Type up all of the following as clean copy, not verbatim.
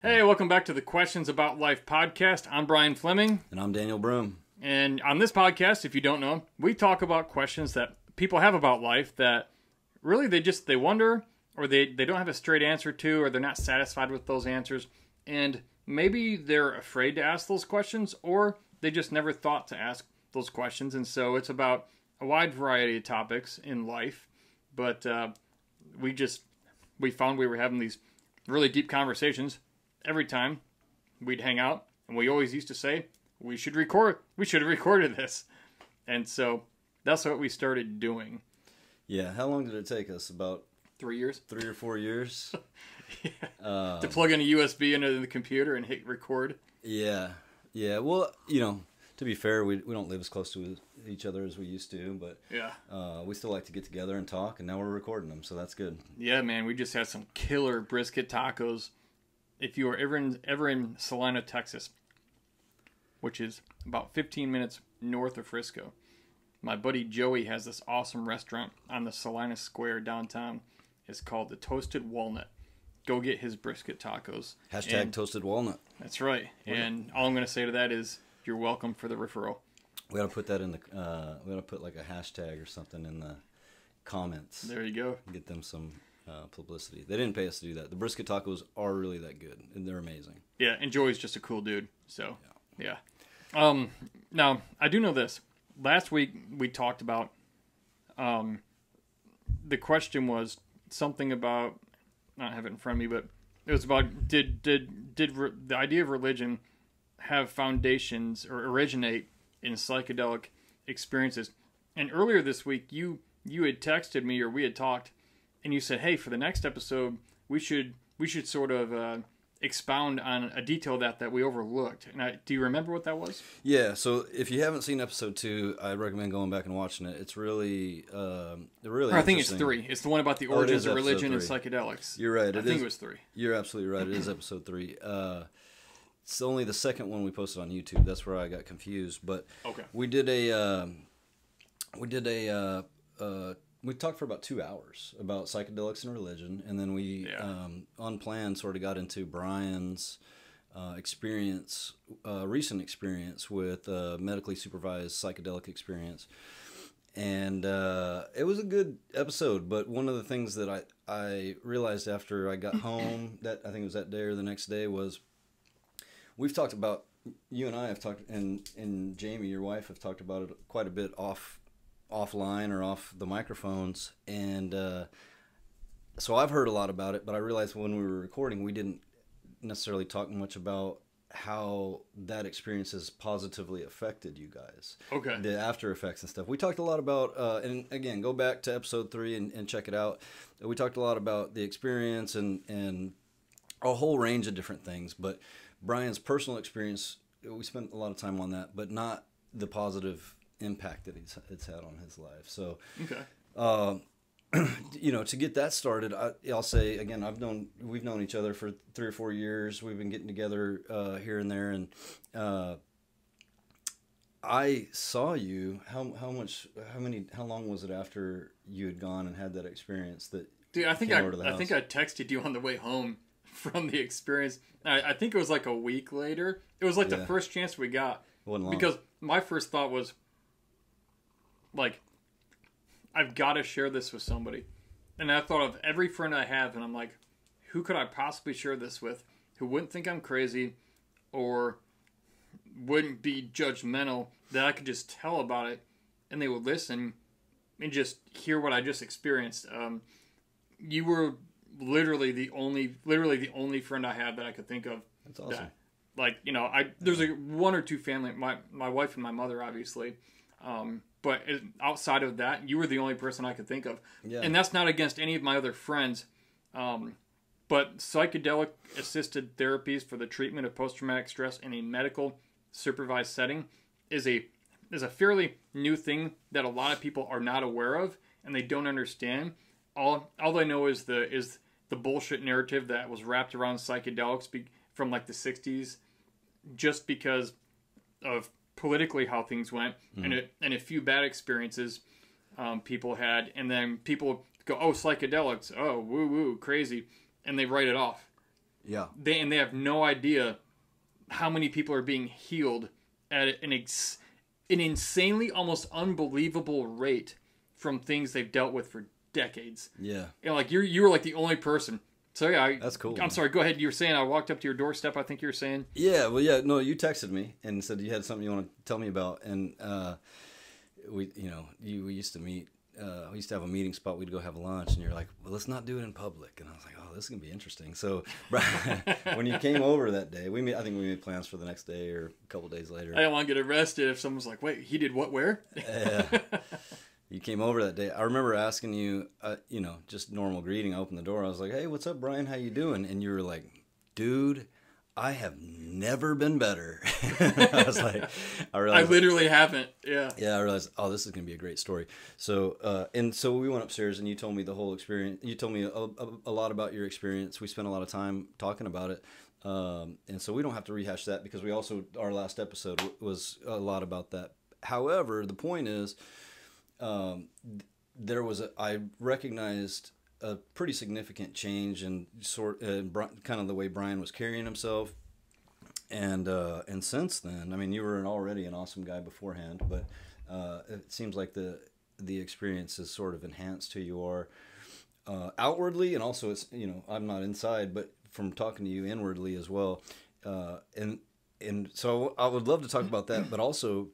Hey, welcome back to the Questions About Life podcast. I'm Brian Fleming. And I'm Daniel Broome. And on this podcast, if you don't know, we talk about questions that people have about life that really they wonder, or they don't have a straight answer to, or they're not satisfied with those answers. And maybe they're afraid to ask those questions, or they just never thought to ask those questions. And so it's about a wide variety of topics in life. But we found we were having these really deep conversations every time we'd hang out, and we always used to say, we should have recorded this. And so that's what we started doing. Yeah, how long did it take us? About 3 years? 3 or 4 years? Yeah. To plug in a USB into the computer and hit record. Yeah. Well, to be fair, we don't live as close to each other as we used to, but yeah, we still like to get together and talk, and now we're recording them, so that's good. Yeah, man, we just had some killer brisket tacos. If you are ever in Salina, Texas, which is about 15 minutes north of Frisco, my buddy Joey has this awesome restaurant on the Salina Square downtown. It's called the Toasted Walnut. Go get his brisket tacos. # Toasted Walnut. That's right. And all I'm going to say to that is, you're welcome for the referral. We got to put that in we got to put like a hashtag or something in the comments. There you go. Get them some publicity. They didn't pay us to do that. The brisket tacos are really that good, and they're amazing. Yeah, and Joey's just a cool dude. So, yeah. Now, I do know this. Last week, we talked about, the question was something about, I don't have it in front of me, but it was about, did the idea of religion have foundations or originate in psychedelic experiences? And earlier this week, you had texted me, or we had talked, and you said, hey, for the next episode, we should sort of expound on a detail that we overlooked. And do you remember what that was? Yeah, so if you haven't seen episode 2, I recommend going back and watching it. It's really I think it's 3. It's the one about the origins of religion and psychedelics. You're right. I think it was 3. You're absolutely right. It is episode 3. It's only the second one we posted on YouTube. That's where I got confused. But okay. We talked for about 2 hours about psychedelics and religion, and then we, on plan, sort of got into Brian's recent experience with medically supervised psychedelic experience. And it was a good episode, but one of the things that I realized after I got home, that I think it was that day or the next day, was we've talked about, you and I have talked, and Jamie, your wife, have talked about it quite a bit offline or off the microphones, and so I've heard a lot about it, but I realized when we were recording we didn't necessarily talk much about how that experience has positively affected you guys. Okay. The after effects and stuff. We talked a lot about, and again, go back to episode 3 and check it out. We talked a lot about the experience and a whole range of different things, but Brian's personal experience, we spent a lot of time on that, but not the positive impact that it's had on his life. So, okay. To get that started, I'll say again, we've known each other for 3 or 4 years. We've been getting together here and there, and I saw you. How long was it after you had gone and had that experience that? Dude, I think I texted you on the way home from the experience. I think it was like a week later. It was like the first chance we got. Wasn't long. Because my first thought was, like, I've got to share this with somebody. And I thought of every friend I have, and I'm like, who could I possibly share this with who wouldn't think I'm crazy or wouldn't be judgmental, that I could just tell about it and they would listen and just hear what I just experienced. You were literally the only friend I have that I could think of. That's awesome. There's like 1 or 2 family, my wife and my mother, obviously. But outside of that, you were the only person I could think of. Yeah. And that's not against any of my other friends. But psychedelic-assisted therapies for the treatment of post-traumatic stress in a medical supervised setting is a fairly new thing that a lot of people are not aware of and they don't understand. All they know is the bullshit narrative that was wrapped around psychedelics from like the 60s, just because of politically how things went, and a few bad experiences people had, and then people go, oh, psychedelics, oh, woo woo, crazy, and they write it off. Yeah. They have no idea how many people are being healed at an insanely, almost unbelievable rate from things they've dealt with for decades. Yeah. And like you were like the only person. So yeah, that's cool. I'm sorry. Go ahead. You were saying I walked up to your doorstep. I think you were saying. Yeah. Well, yeah. No, you texted me and said you had something you want to tell me about, and we used to meet. We used to have a meeting spot. We'd go have lunch, and you're like, "Well, let's not do it in public." And I was like, "Oh, this is gonna be interesting." So, when you came over that day, I think we made plans for the next day or a couple days later. I didn't want to get arrested if someone's like, "Wait, he did what? Where?" Yeah. You came over that day. I remember asking you, just normal greeting. I opened the door. I was like, "Hey, what's up, Brian? How you doing?" And you were like, "Dude, I have never been better." I was like, I literally haven't. Yeah. Yeah, I realized, oh, this is going to be a great story. So, so we went upstairs and you told me the whole experience. You told me a lot about your experience. We spent a lot of time talking about it. And so we don't have to rehash that because our last episode was a lot about that. However, the point is, I recognized a pretty significant change in kind of the way Brian was carrying himself, and since then, I mean, you were already an awesome guy beforehand, but it seems like the experience is sort of enhanced who you are outwardly, and also it's I'm not inside, but from talking to you inwardly as well, and so I would love to talk about that, but also.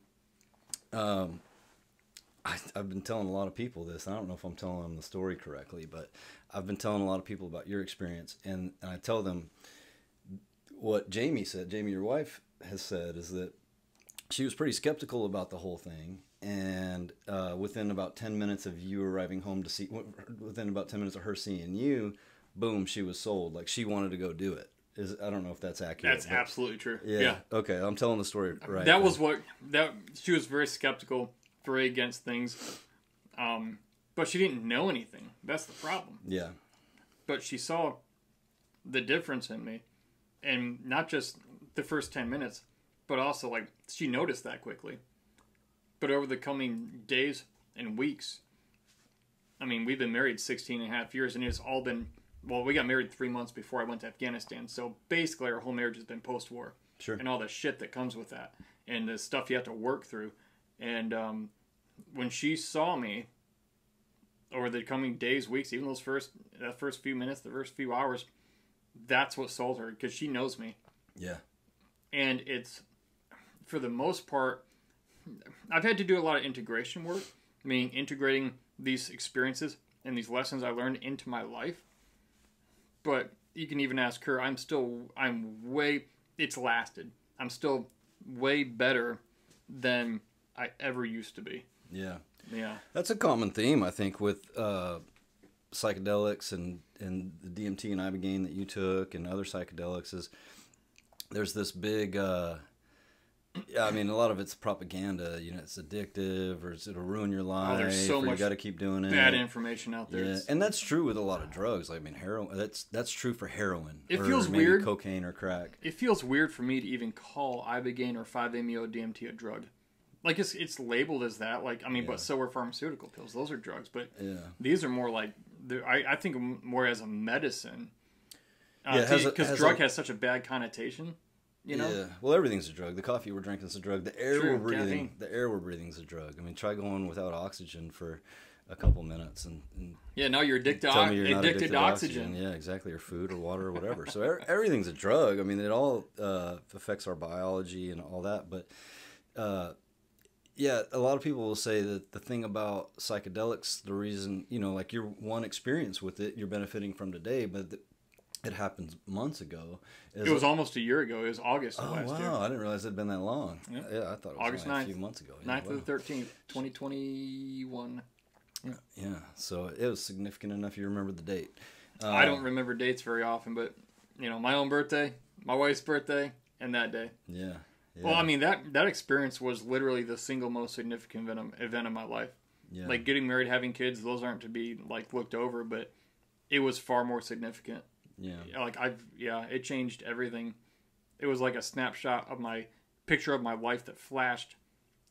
I've been telling a lot of people this. I don't know if I'm telling them the story correctly, but I've been telling a lot of people about your experience, and I tell them what Jamie said. Jamie, your wife, has said is that she was pretty skeptical about the whole thing, and within about 10 minutes of you arriving home within about 10 minutes of her seeing you, boom, she was sold. Like she wanted to go do it. I don't know if that's accurate. That's absolutely true. Yeah. Okay, I'm telling the story right. She was very skeptical. Very against things, but she didn't know anything. That's the problem. Yeah. But she saw the difference in me, and not just the first 10 minutes, but also like she noticed that quickly. But over the coming days and weeks, I mean, we've been married 16 and a half years, and it's all been, well, we got married 3 months before I went to Afghanistan, so basically our whole marriage has been post-war. Sure. And all the shit that comes with that, and the stuff you have to work through. And when she saw me over the coming days, weeks, even that first few minutes, the first few hours, that's what sold her, because she knows me. Yeah. And it's, for the most part, I've had to do a lot of integration work, meaning integrating these experiences and these lessons I learned into my life. But you can even ask her, it's lasted. I'm still way better than I ever used to be. Yeah. Yeah. That's a common theme, I think, with psychedelics and the DMT and Ibogaine that you took and other psychedelics is there's this big, I mean, a lot of it's propaganda, it's addictive or it'll ruin your life. Oh, there's so much you got to keep doing it. Bad information out there. Yeah. And that's true with a lot of drugs. I mean, heroin, that's true for heroin. It feels weird. Cocaine or crack. It feels weird for me to even call Ibogaine or 5-MeO-DMT a drug. Like, it's labeled as that, but so are pharmaceutical pills. Those are drugs, but these are more like, I think more as a medicine. Because drug has such a bad connotation, Yeah, well, everything's a drug. The coffee we're drinking is a drug. The air we're breathing is a drug. I mean, try going without oxygen for a couple minutes and now you're addicted to oxygen. Yeah, exactly, or food or water or whatever. So everything's a drug. I mean, it all affects our biology and all that, but... yeah, a lot of people will say that the thing about psychedelics, the reason, like your one experience with it, you're benefiting from today, but it happened months ago. It was almost a year ago. It was August of last year. Oh, wow. I didn't realize it had been that long. Yep. Yeah, I thought it was August only a few months ago. 9th to the 13th, 2021. Yeah, so it was significant enough you remember the date. I don't remember dates very often, but, my own birthday, my wife's birthday, and that day. Yeah. Well, I mean, that experience was literally the single most significant event of my life. Yeah. Like, getting married, having kids, those aren't to be, looked over, but it was far more significant. Yeah. It changed everything. It was like a snapshot of my picture of my life that flashed,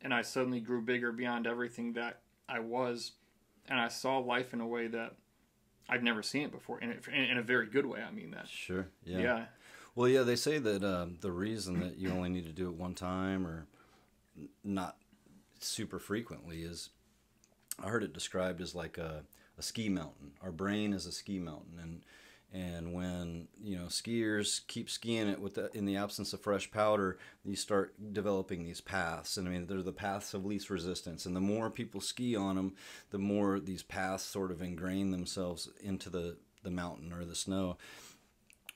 and I suddenly grew bigger beyond everything that I was, and I saw life in a way that I've never seen it before in a very good way. I mean that. Sure. Yeah. Yeah. Well, yeah, they say that the reason that you only need to do it one time or not super frequently is, I heard it described as like a ski mountain. Our brain is a ski mountain, and when skiers keep skiing it in the absence of fresh powder, you start developing these paths. And I mean, they're the paths of least resistance. And the more people ski on them, the more these paths sort of ingrain themselves into the mountain or the snow.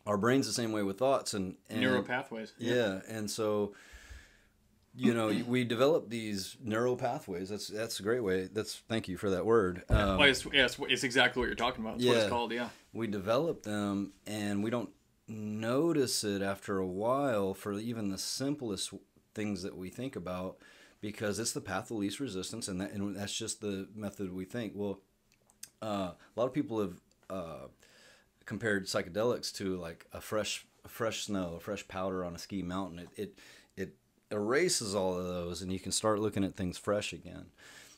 Our brain's the same way with thoughts and neural pathways. Yeah, and so we develop these neural pathways. That's a great way. Thank you for that word. It's exactly what you're talking about. It's what it's called. Yeah. We develop them, and we don't notice it after a while for even the simplest things that we think about, because it's the path of least resistance, and that's just the method we think. Well, a lot of people have compared psychedelics to like a fresh snow, a fresh powder on a ski mountain. It erases all of those, and you can start looking at things fresh again.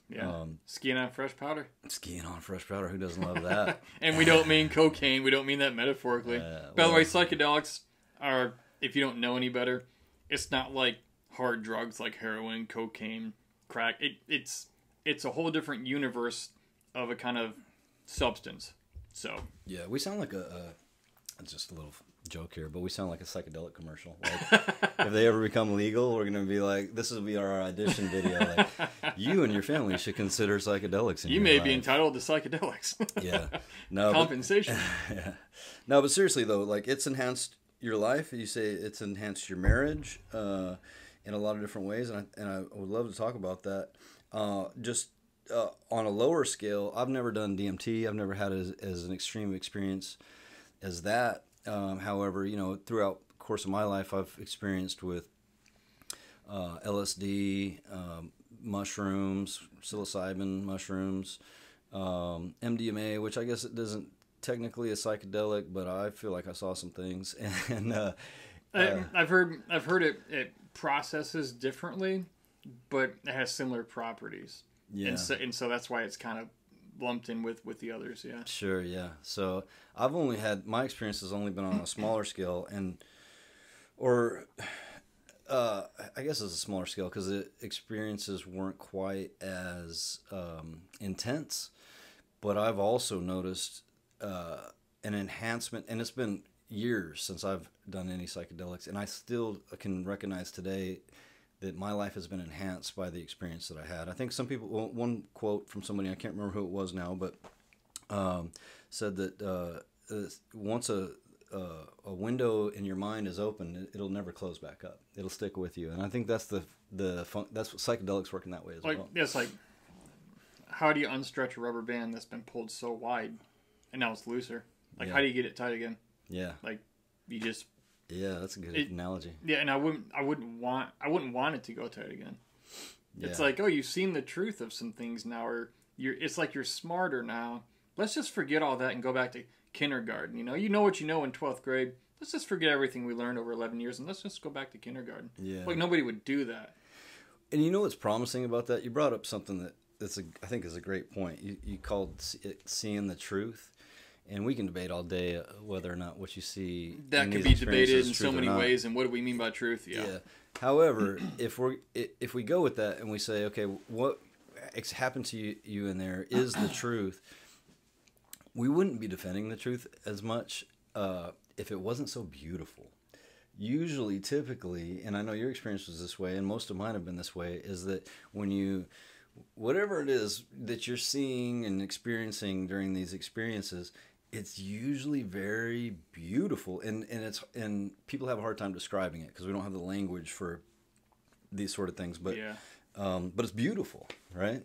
Yeah. Skiing on fresh powder. Skiing on fresh powder. Who doesn't love that? And we don't mean cocaine. We don't mean that metaphorically. By the way, psychedelics are, if you don't know any better, it's not like hard drugs like heroin, cocaine, crack. It's a whole different universe of a kind of substance. So yeah, we sound like just a little joke here, but we sound like a psychedelic commercial. Like, if they ever become legal, we're gonna be like, this will be our audition video. Like, you and your family should consider psychedelics. You may be entitled to psychedelics. Yeah, no compensation. Yeah, no, but seriously though, like, it's enhanced your life. You say it's enhanced your marriage in a lot of different ways, and I would love to talk about that. Just on a lower scale, I've never done DMT. I've never had as an extreme experience as that. However, throughout the course of my life, I've experienced with LSD, mushrooms, psilocybin mushrooms, MDMA, which I guess it isn't technically a psychedelic, but I feel like I saw some things. And I've heard it processes differently, but it has similar properties. Yeah, and so that's why it's kind of lumped in with the others. Yeah, sure. Yeah, so I've only had, my experience has only been on a smaller scale, I guess it's a smaller scale because the experiences weren't quite as intense, but I've also noticed an enhancement, and it's been years since I've done any psychedelics, and I still can recognize today that my life has been enhanced by the experience that I had. I think some people, one quote from somebody, I can't remember who it was now, but said that once a window in your mind is open, it'll never close back up. It'll stick with you, and I think that's that's what psychedelics work in that way as well. It's like, how do you unstretch a rubber band that's been pulled so wide, and now it's looser? Like, how do you get it tight again? Yeah, like you just. Yeah, that's a good analogy. Yeah, and I wouldn't want it to go tight again. Yeah. It's like, oh, you've seen the truth of some things now, or it's like you're smarter now. Let's just forget all that and go back to kindergarten. You know what you know in 12th grade. Let's just forget everything we learned over 11 years and let's just go back to kindergarten. Yeah. Like, nobody would do that. And you know what's promising about that? You brought up something I think is a great point. You called it seeing the truth. And we can debate all day whether or not what you see that could be debated in so many ways. And what do we mean by truth? Yeah. However, if we go with that and we say, okay, what happened to you in there is the truth, we wouldn't be defending the truth as much if it wasn't so beautiful. Usually, typically, and I know your experience was this way, and most of mine have been this way, is that when whatever it is that you're seeing and experiencing during these experiences, it's usually very beautiful, and people have a hard time describing it because we don't have the language for these sort of things. But but it's beautiful, right?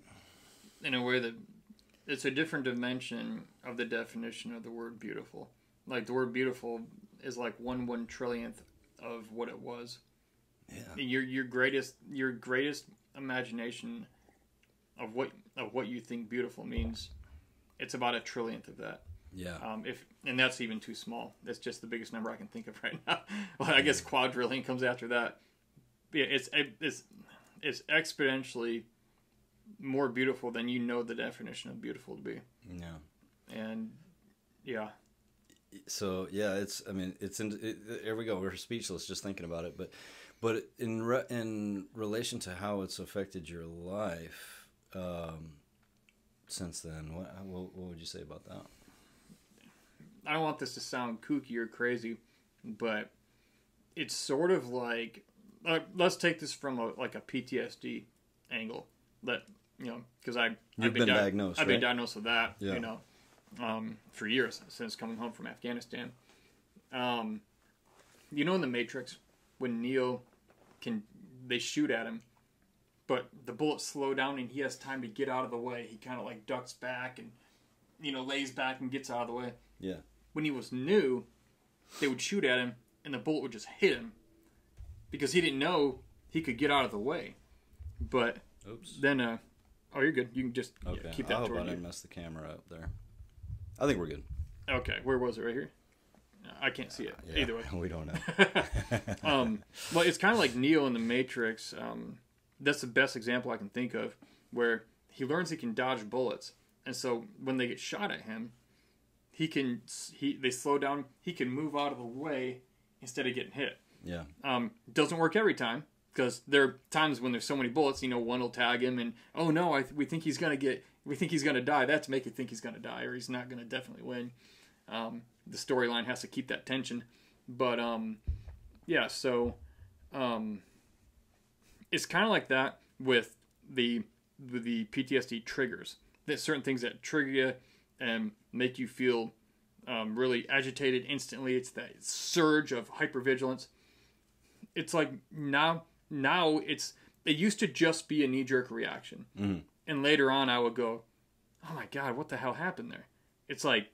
In a way that it's a different dimension of the definition of the word beautiful. Like, the word beautiful is like 1/1 trillionth of what it was. Yeah. Your greatest imagination of what you think beautiful means, it's about 1 trillionth of that. Yeah. And that's even too small. That's just the biggest number I can think of right now. Well, I guess quadrillion comes after that. But yeah, it's exponentially more beautiful than you know the definition of beautiful to be. Yeah. And Yeah. So yeah, there we go. We're speechless just thinking about it. But in relation to how it's affected your life since then, what would you say about that? I don't want this to sound kooky or crazy, but it's sort of like, let's take this from a PTSD angle. That, because I've been diagnosed. I've been diagnosed with that. Yeah. For years since coming home from Afghanistan. In the Matrix, when Neo they shoot at him, but the bullets slow down and he has time to get out of the way. He kind of like ducks back and, lays back and gets out of the way. Yeah. When he was new, they would shoot at him and the bullet would just hit him because he didn't know he could get out of the way. But then, oh, you're good. You can just keep that. I hope I didn't mess the camera up there. I think we're good. Okay, where was it? Right here? I can't see it. Either way. We don't know. Well, it's kind of like Neo in the Matrix. That's the best example I can think of, where he learns he can dodge bullets. And so when they get shot at him, they slow down. He can move out of the way instead of getting hit. Yeah. Doesn't work every time, because there are times when there's so many bullets, one will tag him and, oh no, we think he's going to die. That's make you think he's going to die or he's not going to definitely win. The storyline has to keep that tension. But, so it's kind of like that with the PTSD triggers. There's certain things that trigger you and make you feel really agitated instantly. It's that surge of hypervigilance. It's like now it used to just be a knee-jerk reaction. Mm-hmm. And later on I would go, oh my God, what the hell happened there? It's like,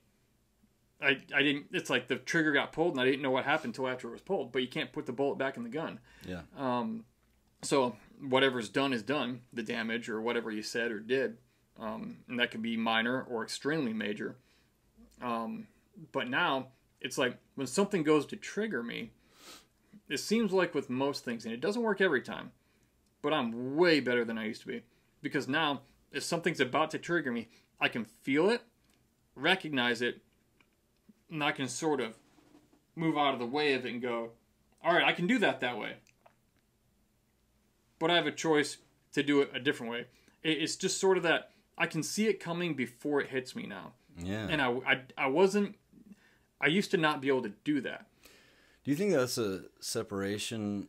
it's like the trigger got pulled and I didn't know what happened until after it was pulled, but you can't put the bullet back in the gun. Yeah. So whatever's done is done, the damage or whatever you said or did. And that could be minor or extremely major. But now it's like when something goes to trigger me, it seems like with most things, and it doesn't work every time, but I'm way better than I used to be. Because now, if something's about to trigger me, I can feel it, recognize it, and I can sort of move out of the way of it and go, all right, I can do that way. But I have a choice to do it a different way. It's just sort of that I can see it coming before it hits me now. Yeah. And I used to not be able to do that. Do you think that's a separation?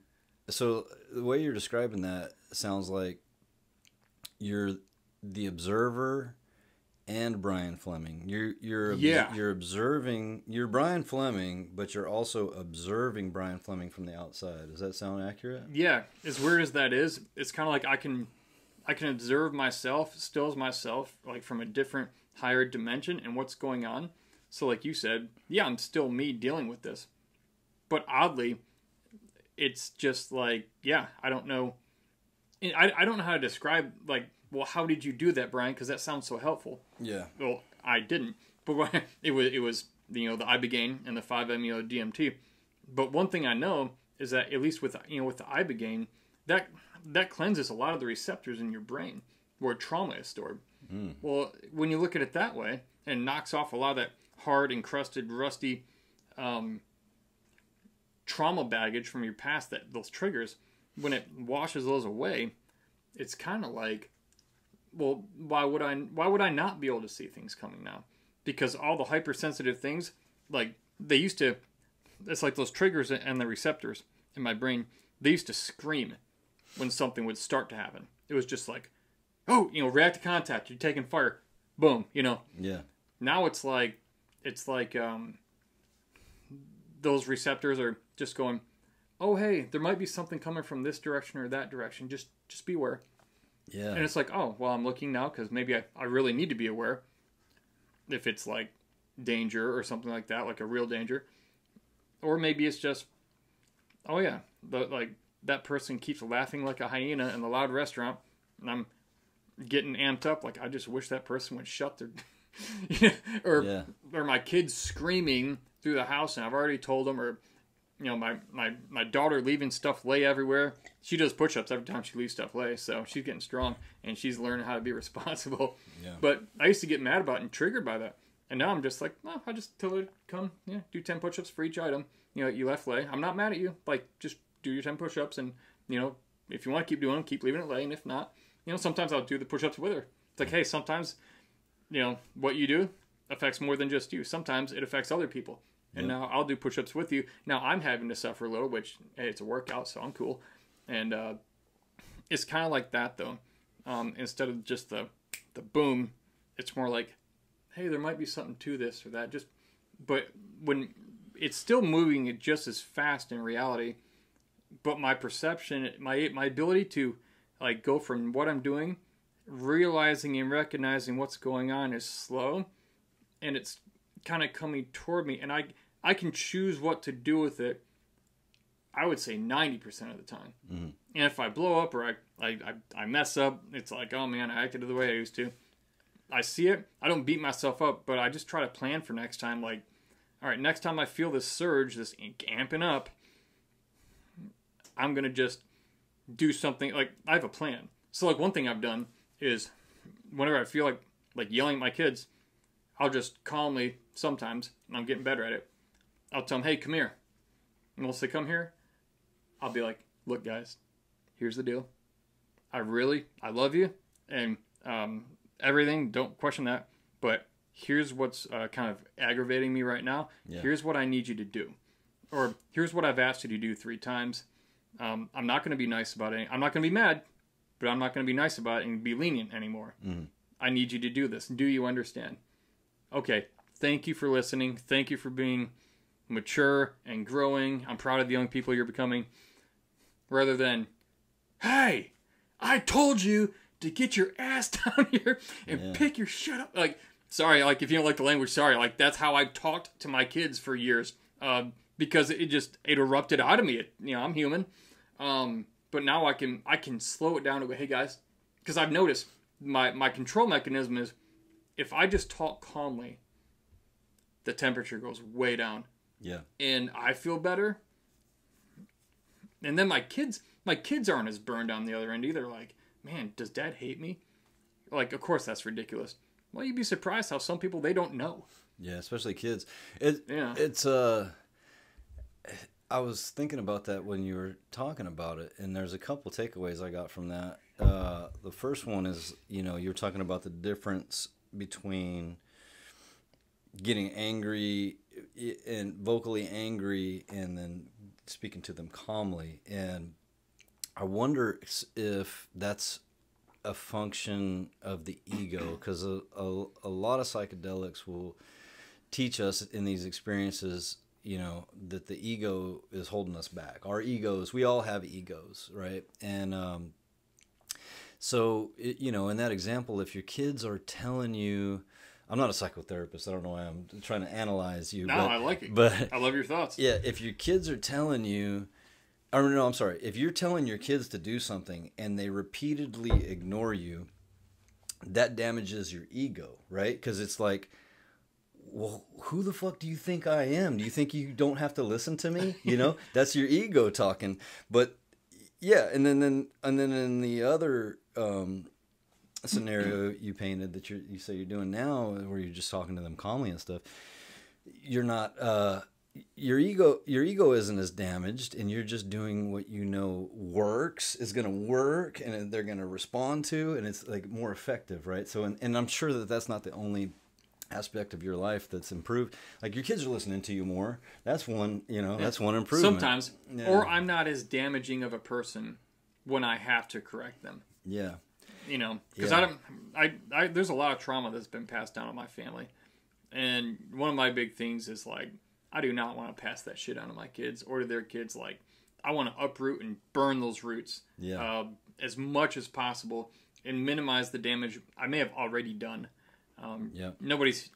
So the way you're describing that sounds like you're the observer and Brian Fleming. You're observing. You're Brian Fleming, but you're also observing Brian Fleming from the outside. Does that sound accurate? Yeah. As weird as that is, it's kind of like I can observe myself, still as myself, like from a different, higher dimension and what's going on. So like you said, yeah, I'm still me dealing with this. But oddly, it's just like, yeah, I don't know. I don't know how to describe, like, well, how did you do that, Brian? Because that sounds so helpful. Yeah. Well, I didn't. But it was the Ibogaine and the 5-MeO DMT. But one thing I know is that at least with the Ibogaine, that cleanses a lot of the receptors in your brain where trauma is stored. Mm. Well, when you look at it that way, and knocks off a lot of that hard, encrusted, rusty trauma baggage from your past, those triggers, when it washes those away, it's kind of like, well, why would I not be able to see things coming now? Because all the hypersensitive things, like it's like those triggers and the receptors in my brain, they used to scream when something would start to happen. It was just like, oh, react to contact, you're taking fire, boom, Yeah. Now it's like those receptors are just going, oh, hey, there might be something coming from this direction or that direction. Just be aware. Yeah. And it's like, oh, well, I'm looking now because maybe I really need to be aware if it's like danger or something like that, like a real danger. Or maybe it's just, oh, yeah, that person keeps laughing like a hyena in the loud restaurant, and I'm getting amped up. Like, I just wish that person would shut their... or my kids screaming through the house, and I've already told them, or my daughter leaving stuff lay everywhere. She does push-ups every time she leaves stuff lay, so she's getting strong and she's learning how to be responsible. Yeah. But I used to get mad about it and triggered by that. And now I'm just like, no, I just tell her, come, do 10 push-ups for each item. You left lay. I'm not mad at you. Like, just do your 10 push-ups, and, if you want to keep doing them, keep leaving it lay. And if not, sometimes I'll do the push-ups with her. It's like, hey, sometimes, what you do affects more than just you. Sometimes it affects other people. And now I'll do push-ups with you. Now I'm having to suffer a little, which, hey, it's a workout, so I'm cool. And it's kind of like that, though. Instead of just the boom, it's more like, hey, there might be something to this or that. But when it's still moving just as fast in reality, but my perception, my ability to like go from what I'm doing, realizing and recognizing what's going on is slow, and it's kind of coming toward me, and I can choose what to do with it. I would say 90% of the time. Mm-hmm. And if I blow up or I mess up, it's like, oh man, I acted the way I used to. I see it. I don't beat myself up, but I just try to plan for next time. Like, all right, next time I feel this surge, this amping up, I'm going to just do something. Like, I have a plan. So, like, one thing I've done is whenever I feel like yelling at my kids, I'll just calmly, sometimes, and I'm getting better at it, I'll tell them, hey, come here. And they'll say, come here. I'll be like, look, guys, here's the deal. I love you, and everything, don't question that, but here's what's kind of aggravating me right now. Yeah. Here's what I need you to do. Or here's what I've asked you to do 3 times. I'm not going to be nice about it. I'm not going to be mad, but I'm not going to be nice about it and be lenient anymore. Mm-hmm. I need you to do this. Do you understand? Okay, thank you for listening. Thank you for being mature and growing. I'm proud of the young people you're becoming. Rather than, hey, I told you to get your ass down here and pick your shit up. Like, sorry, like if you don't like the language, sorry. Like that's how I talked to my kids for years because it erupted out of me. I'm human. But now I can slow it down and go, hey guys, because I've noticed my control mechanism is if I just talk calmly, the temperature goes way down. Yeah. And I feel better. And then my kids aren't as burned on the other end either. Like, man, does dad hate me? Like, of course that's ridiculous. Well, you'd be surprised how some people, they don't know. Yeah, especially kids. It's I was thinking about that when you were talking about it, and there's a couple takeaways I got from that. The first one is, you're talking about the difference between getting angry and vocally angry and then speaking to them calmly. And I wonder if that's a function of the ego, because a lot of psychedelics will teach us in these experiences, that the ego is holding us back. Our egos, we all have egos, right? And so, in that example, if your kids are telling you, I'm not a psychotherapist, I don't know why I'm trying to analyze you. No, I like it. But I love your thoughts. Yeah, if your kids are telling you, if you're telling your kids to do something and they repeatedly ignore you, that damages your ego, right? Because it's like, well, who the fuck do you think I am? Do you think you don't have to listen to me? That's your ego talking. But yeah, and then in the other scenario you painted that you say you're doing now, where you're just talking to them calmly and stuff, you're not. Your ego isn't as damaged, and you're just doing what is going to work, and they're going to respond to, and it's like more effective, right? So, and I'm sure that that's not the only aspect of your life that's improved. Like your kids are listening to you more. That's one, that's one improvement. Sometimes, or I'm not as damaging of a person when I have to correct them. Yeah. Because there's a lot of trauma that's been passed down in my family, and one of my big things is like, I do not want to pass that shit on to my kids or to their kids. Like, I want to uproot and burn those roots as much as possible and minimize the damage I may have already done. Nobody's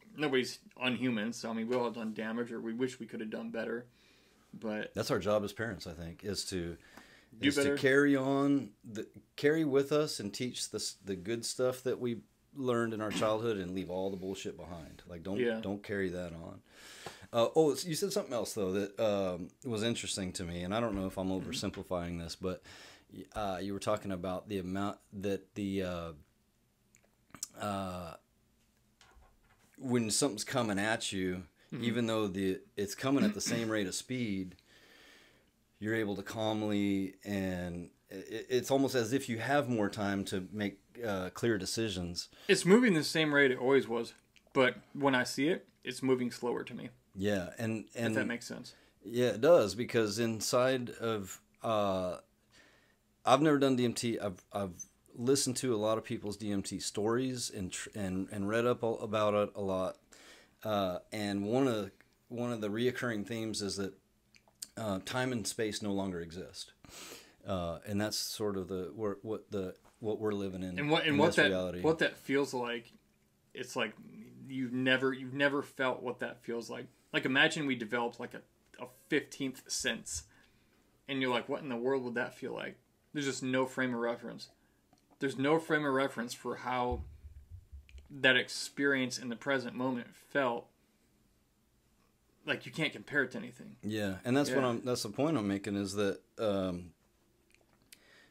unhuman, so we all have done damage, or we wish we could have done better. But that's our job as parents, I think, is to carry with us and teach the good stuff that we learned in our childhood and leave all the bullshit behind. Like, don't carry that on. You said something else though that was interesting to me, and I don't know if I'm oversimplifying this, but you were talking about the amount that when something's coming at you, even though it's coming at the same rate of speed, you're able to calmly, and it's almost as if you have more time to make clear decisions. It's moving the same rate it always was, but when I see it, it's moving slower to me. Yeah, and if that makes sense. Yeah, it does, because inside of I've never done DMT. I've listened to a lot of people's DMT stories and read up about it a lot. And one of the reoccurring themes is that time and space no longer exist, and that's sort of what we're living in. And what reality. What that feels like, it's like you've never felt what that feels like. Like, imagine we developed like a 15th sense, and you're like, what in the world would that feel like? There's just no frame of reference. There's no frame of reference for how that experience in the present moment felt. Like, you can't compare it to anything. Yeah, and that's that's the point I'm making, is that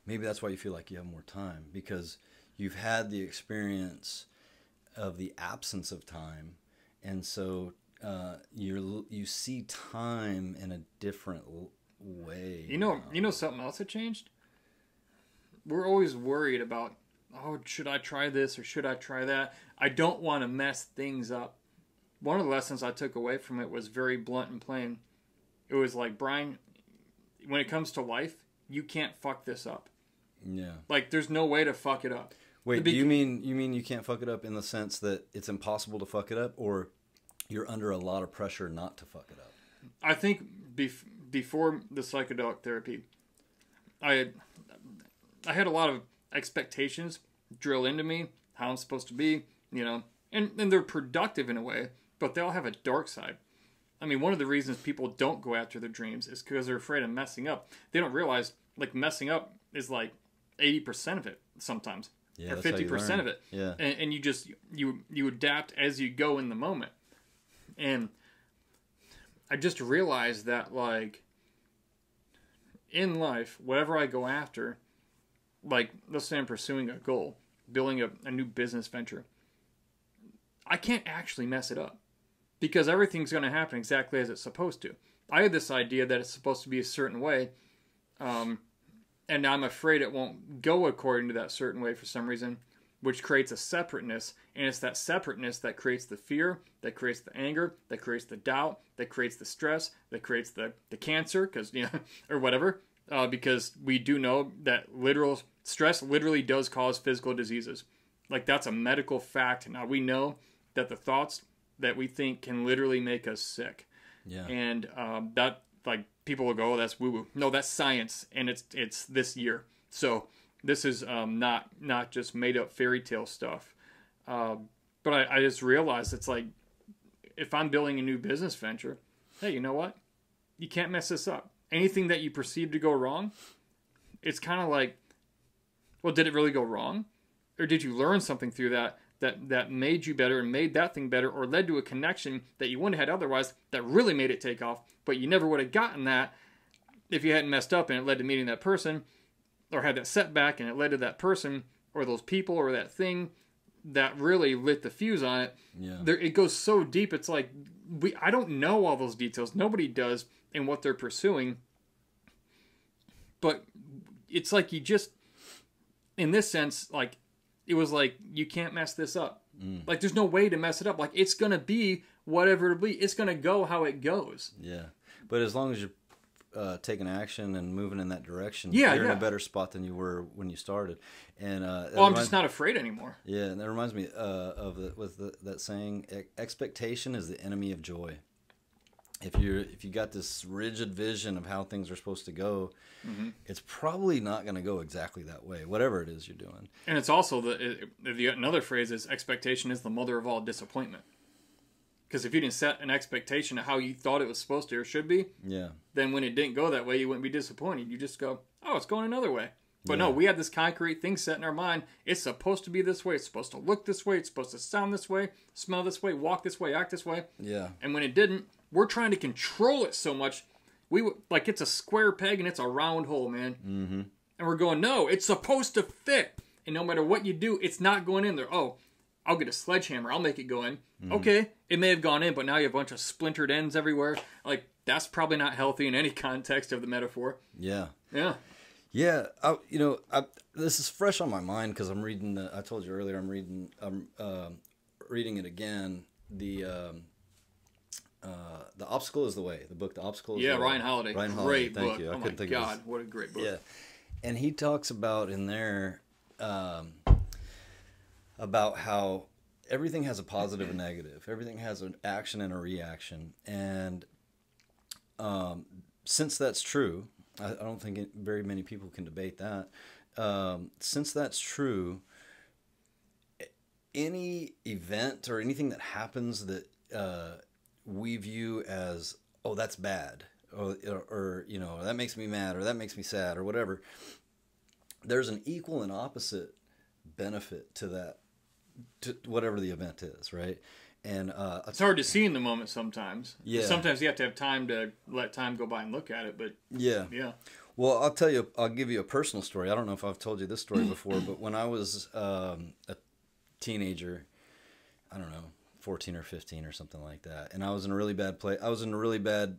maybe that's why you feel like you have more time, because you've had the experience of the absence of time, and so you see time in a different way. You know something else that changed? We're always worried about, oh, should I try this or should I try that? I don't want to mess things up. One of the lessons I took away from it was very blunt and plain. It was like, Brian, when it comes to life, you can't fuck this up. Yeah. Like, there's no way to fuck it up. Wait, do you mean you can't fuck it up in the sense that it's impossible to fuck it up, or you're under a lot of pressure not to fuck it up? I think before the psychedelic therapy, I had a lot of expectations drill into me, how I'm supposed to be, and they're productive in a way, but they all have a dark side. I mean, one of the reasons people don't go after their dreams is because they're afraid of messing up. They don't realize, like, messing up is like 80% of it sometimes, or 50% of it. Yeah. And you just, you adapt as you go in the moment. And I just realized that, like, in life, whatever I go after, like, let's say I'm pursuing a goal, building a new business venture, I can't actually mess it up, because everything's going to happen exactly as it's supposed to. I had this idea that it's supposed to be a certain way, and I'm afraid it won't go according to that certain way for some reason, which creates a separateness, and it's that separateness that creates the fear, that creates the anger, that creates the doubt, that creates the stress, that creates the cancer, because or whatever, because we do know that stress literally does cause physical diseases. Like, that's a medical fact. Now, we know that the thoughts that we think can literally make us sick. Yeah. And that, like, people will go, oh, that's woo-woo. No, that's science, and it's this year. So this is not just made-up fairy tale stuff. But I just realized, it's like, if I'm building a new business venture, hey, you know what? You can't mess this up. Anything that you perceive to go wrong, it's kind of like, well, did it really go wrong? Or did you learn something through that made you better and made that thing better, or led to a connection that you wouldn't have had otherwise that really made it take off, but you never would have gotten that if you hadn't messed up and it led to meeting that person, or had that setback and it led to that person or those people or that thing that really lit the fuse on it. Yeah. It goes so deep. It's like, I don't know all those details. Nobody does in what they're pursuing. But it's like, you just, in this sense, like, it was like, you can't mess this up. Like, there's no way to mess it up. Like, it's going to be whatever it'll be. It's going to go how it goes. Yeah. But as long as you're taking action and moving in that direction, you're in a better spot than you were when you started. And I'm just not afraid anymore. Yeah, and that reminds me of that saying, expectation is the enemy of joy. If you got this rigid vision of how things are supposed to go, it's probably not going to go exactly that way, whatever it is you're doing. And it's also another phrase is, expectation is the mother of all disappointment. Because if you didn't set an expectation of how you thought it was supposed to or should be, then when it didn't go that way, you wouldn't be disappointed. You just go, oh, it's going another way. But no, we had this concrete thing set in our mind. It's supposed to be this way. It's supposed to look this way. It's supposed to sound this way, smell this way, walk this way, act this way. Yeah. And when it didn't, we're trying to control it so much. Like, it's a square peg and it's a round hole, man. Mm-hmm. And we're going, no, it's supposed to fit. And no matter what you do, it's not going in there. Oh, I'll get a sledgehammer. I'll make it go in. Okay, it may have gone in, but now you have a bunch of splintered ends everywhere. Like, that's probably not healthy in any context of the metaphor. Yeah. Yeah. Yeah. This is fresh on my mind because I'm reading. I told you earlier. I'm reading it again. The Obstacle is the Way. The book, The Obstacle is the Way. Ryan Holiday. Great book. Thank you. Oh my God, what a great book. Yeah. And he talks about in there about how everything has a positive and negative. Everything has an action and a reaction. And since that's true, I don't think very many people can debate that. Since that's true, any event or anything that happens that we view as, oh, that's bad, or you know, that makes me mad, or that makes me sad, or whatever, there's an equal and opposite benefit to that, to whatever the event is, right? And it's hard to see in the moment sometimes. Yeah. Sometimes you have to have time to let time go by and look at it, but yeah. Well, I'll give you a personal story. I don't know if I've told you this story before, but when I was a teenager, I don't know, 14 or 15 or something like that, and I was in a really bad place. I was in a really bad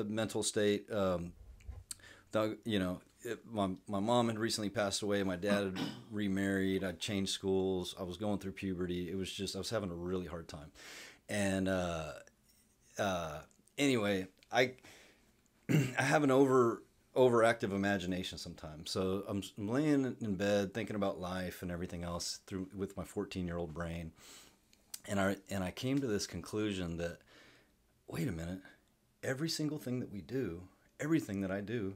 mental state. My mom had recently passed away. My dad had remarried. I'd changed schools. I was going through puberty. It was just, I was having a really hard time. And anyway, I have an overactive imagination sometimes. So I'm laying in bed thinking about life and everything else with my 14-year-old brain. And I came to this conclusion that, wait a minute, every single thing that we do, everything that I do,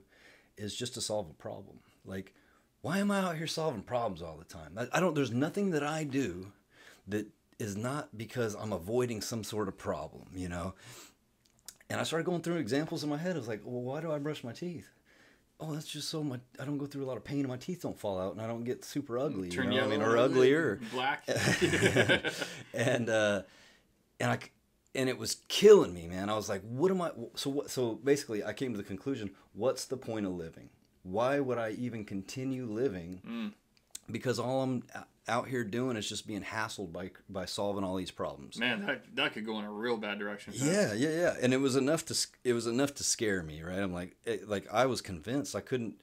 is just to solve a problem. Like, why am I out here solving problems all the time? There's nothing that I do that is not because I'm avoiding some sort of problem, you know? And I started going through examples in my head. I was like, well, why do I brush my teeth? Oh, that's just so I don't go through a lot of pain and my teeth don't fall out and I don't get super ugly, Turn you know? yellow, or uglier. Black. And it was killing me, man. I was like, what am I? So basically, I came to the conclusion, what's the point of living? Why would I even continue living? Because all I'm out here doing is just being hassled by solving all these problems. Man, that could go in a real bad direction. Yeah. And it was enough to scare me, right? I'm like I was convinced I couldn't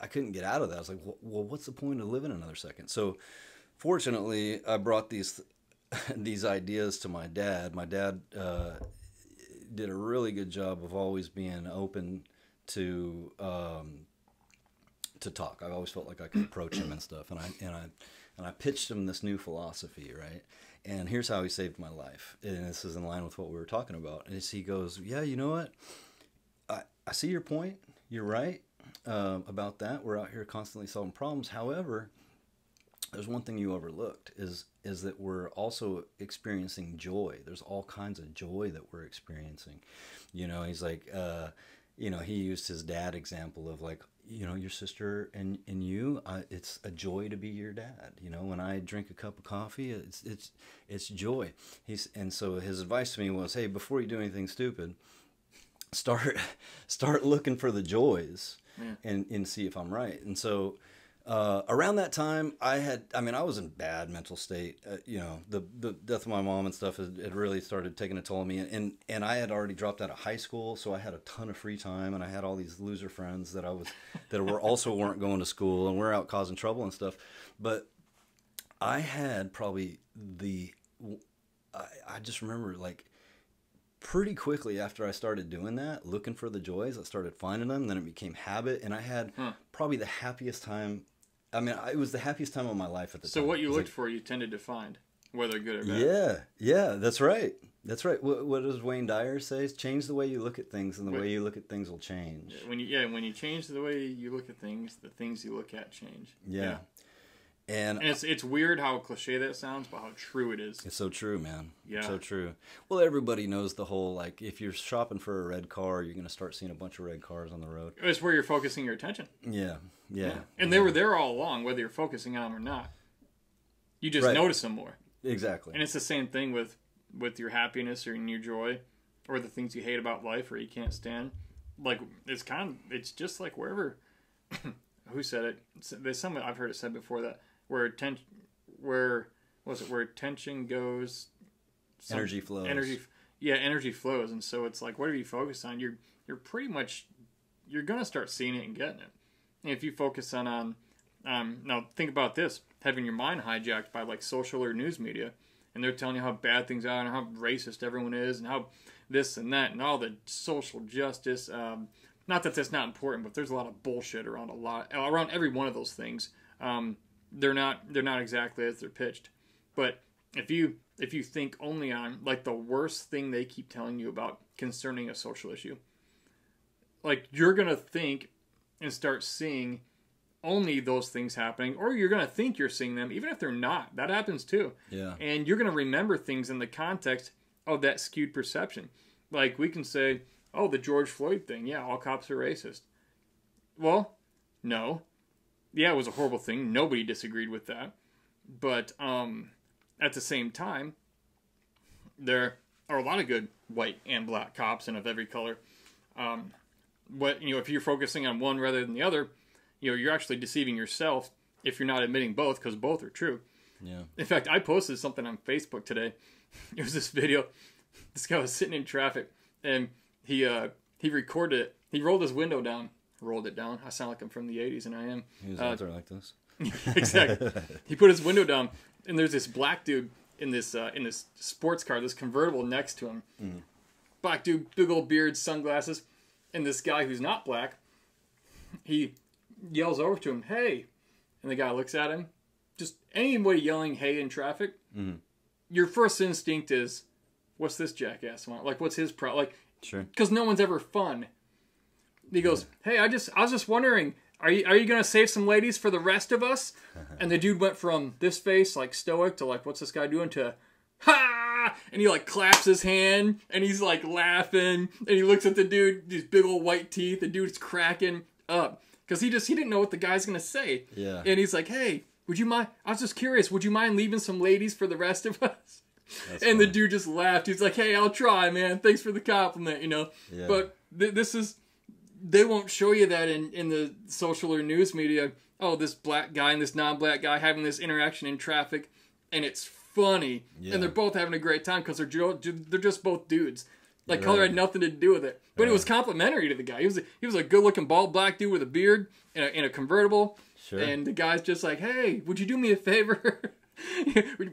get out of that. I was like, well, what's the point of living another second? So fortunately, I brought these ideas to my dad. My dad did a really good job of always being open to talk. I always felt like I could approach him and stuff. And I pitched him this new philosophy, right? And here's how he saved my life. And this is in line with what we were talking about. And he goes, yeah, you know what? I see your point. You're right about that. We're out here constantly solving problems. However, there's one thing you overlooked is that we're also experiencing joy. There's all kinds of joy that we're experiencing. You know, he's like, he used his dad example of like, you know, your sister and you, it's a joy to be your dad. You know, when I drink a cup of coffee, it's joy. So his advice to me was, hey, before you do anything stupid, start looking for the joys and see if I'm right. And so around that time, I was in bad mental state. The death of my mom and stuff had really started taking a toll on me. And I had already dropped out of high school, so I had a ton of free time, and I had all these loser friends that weren't going to school, and we're out causing trouble and stuff. But I had probably I just remember, like, pretty quickly after I started doing that, looking for the joys, I started finding them. Then it became habit, and I had probably the happiest time. I mean, it was the happiest time of my life at the time. So what you looked for, you tended to find, whether good or bad. Yeah, that's right. That's right. What does Wayne Dyer say? Change the way you look at things, and the way you look at things will change. When you change the way you look at things, the things you look at change. Yeah. And it's weird how cliche that sounds, but how true it is. It's so true, man. Yeah. So true. Well, everybody knows the whole, like, if you're shopping for a red car, you're going to start seeing a bunch of red cars on the road. It's where you're focusing your attention. Yeah. And they were there all along, whether you're focusing on them or not. You just notice them more. Exactly. And it's the same thing with your happiness or your joy, or the things you hate about life or you can't stand. Like, it's just like wherever. Who said it? I've heard it said before that where was it where attention goes? Energy flows. Energy flows. And so it's like, whatever you focus on, you're pretty much, you're going to start seeing it and getting it. And if you focus on now think about this, having your mind hijacked by like social or news media, and they're telling you how bad things are and how racist everyone is and how this and that and all the social justice. Not that that's not important, but there's a lot of bullshit around every one of those things. They're not exactly as they're pitched. But if you think only on like the worst thing they keep telling you about concerning a social issue, like you're gonna think and start seeing only those things happening, or you're gonna think you're seeing them even if they're not. That happens too. Yeah. And you're gonna remember things in the context of that skewed perception. Like we can say, oh, the George Floyd thing, yeah, all cops are racist. Well, no. Yeah, it was a horrible thing. Nobody disagreed with that. But at the same time, there are a lot of good white and black cops and of every color. If you're focusing on one rather than the other, you're actually deceiving yourself if you're not admitting both, because both are true. Yeah. In fact, I posted something on Facebook today. It was this video. This guy was sitting in traffic, and he recorded it. He rolled his window down. Rolled it down. I sound like I'm from the 80s, and I am. He was out there like this. Exactly. He put his window down, and there's this black dude in this sports car, this convertible next to him. Mm. Black dude, big old beard, sunglasses, and this guy who's not black, he yells over to him, "Hey!" And the guy looks at him. Just anybody yelling "hey" in traffic, your first instinct is, "What's this jackass want? Like, what's his problem?" Like, sure, because no one's ever fun. He goes, "Hey, I was just wondering, are you gonna save some ladies for the rest of us?" And the dude went from this face, like stoic, to like, "What's this guy doing?" to "Ha!" And he like claps his hand, and he's like laughing, and he looks at the dude, these big old white teeth. The dude's cracking up because he didn't know what the guy's gonna say. Yeah. And he's like, "Hey, would you mind? I was just curious. Would you mind leaving some ladies for the rest of us?" That's and funny. The dude just laughed. He's like, "Hey, I'll try, man. Thanks for the compliment, Yeah. But this is. They won't show you that in the social or news media. Oh, this black guy and this non-black guy having this interaction in traffic, and it's funny. Yeah. And they're both having a great time because they're just both dudes. Like, color had nothing to do with it. But it was complimentary to the guy. He was a good-looking, bald black dude with a beard in a convertible. Sure. And the guy's just like, "Hey, would you do me a favor?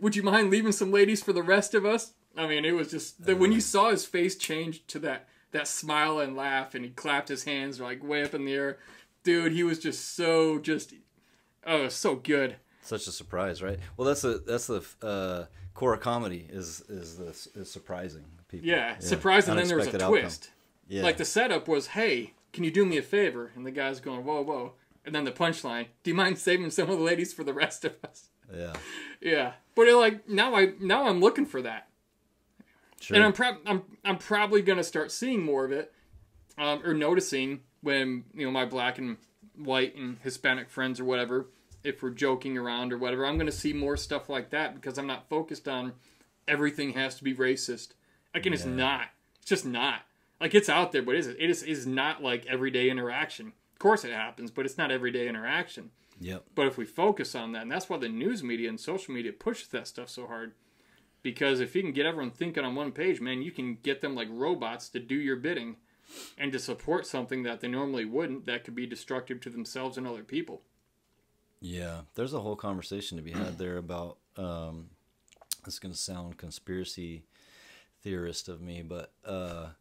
Would you mind leaving some ladies for the rest of us?" I mean, it was just... when you saw his face change to that smile and laugh, and he clapped his hands like way up in the air. Dude, he was just so good. Such a surprise, right? Well, that's the core of comedy is surprising people. Yeah, surprise, and then there was a twist. Yeah. Like the setup was, "Hey, can you do me a favor?" And the guy's going, "Whoa, whoa." And then the punchline, "Do you mind saving some of the ladies for the rest of us?" Yeah. Yeah. But now I'm looking for that. Sure. And I'm probably gonna start seeing more of it, or noticing when my black and white and Hispanic friends or whatever, if we're joking around or whatever, I'm gonna see more stuff like that because I'm not focused on everything has to be racist. Like, and it's not. It's just not. Like, it's out there, but it is not like everyday interaction. Of course it happens, but it's not everyday interaction. Yep. But if we focus on that, and that's why the news media and social media pushes that stuff so hard. Because if you can get everyone thinking on one page, man, you can get them like robots to do your bidding and to support something that they normally wouldn't, that could be destructive to themselves and other people. Yeah, there's a whole conversation to be had there about, it's going to sound conspiracy theorist of me, but, the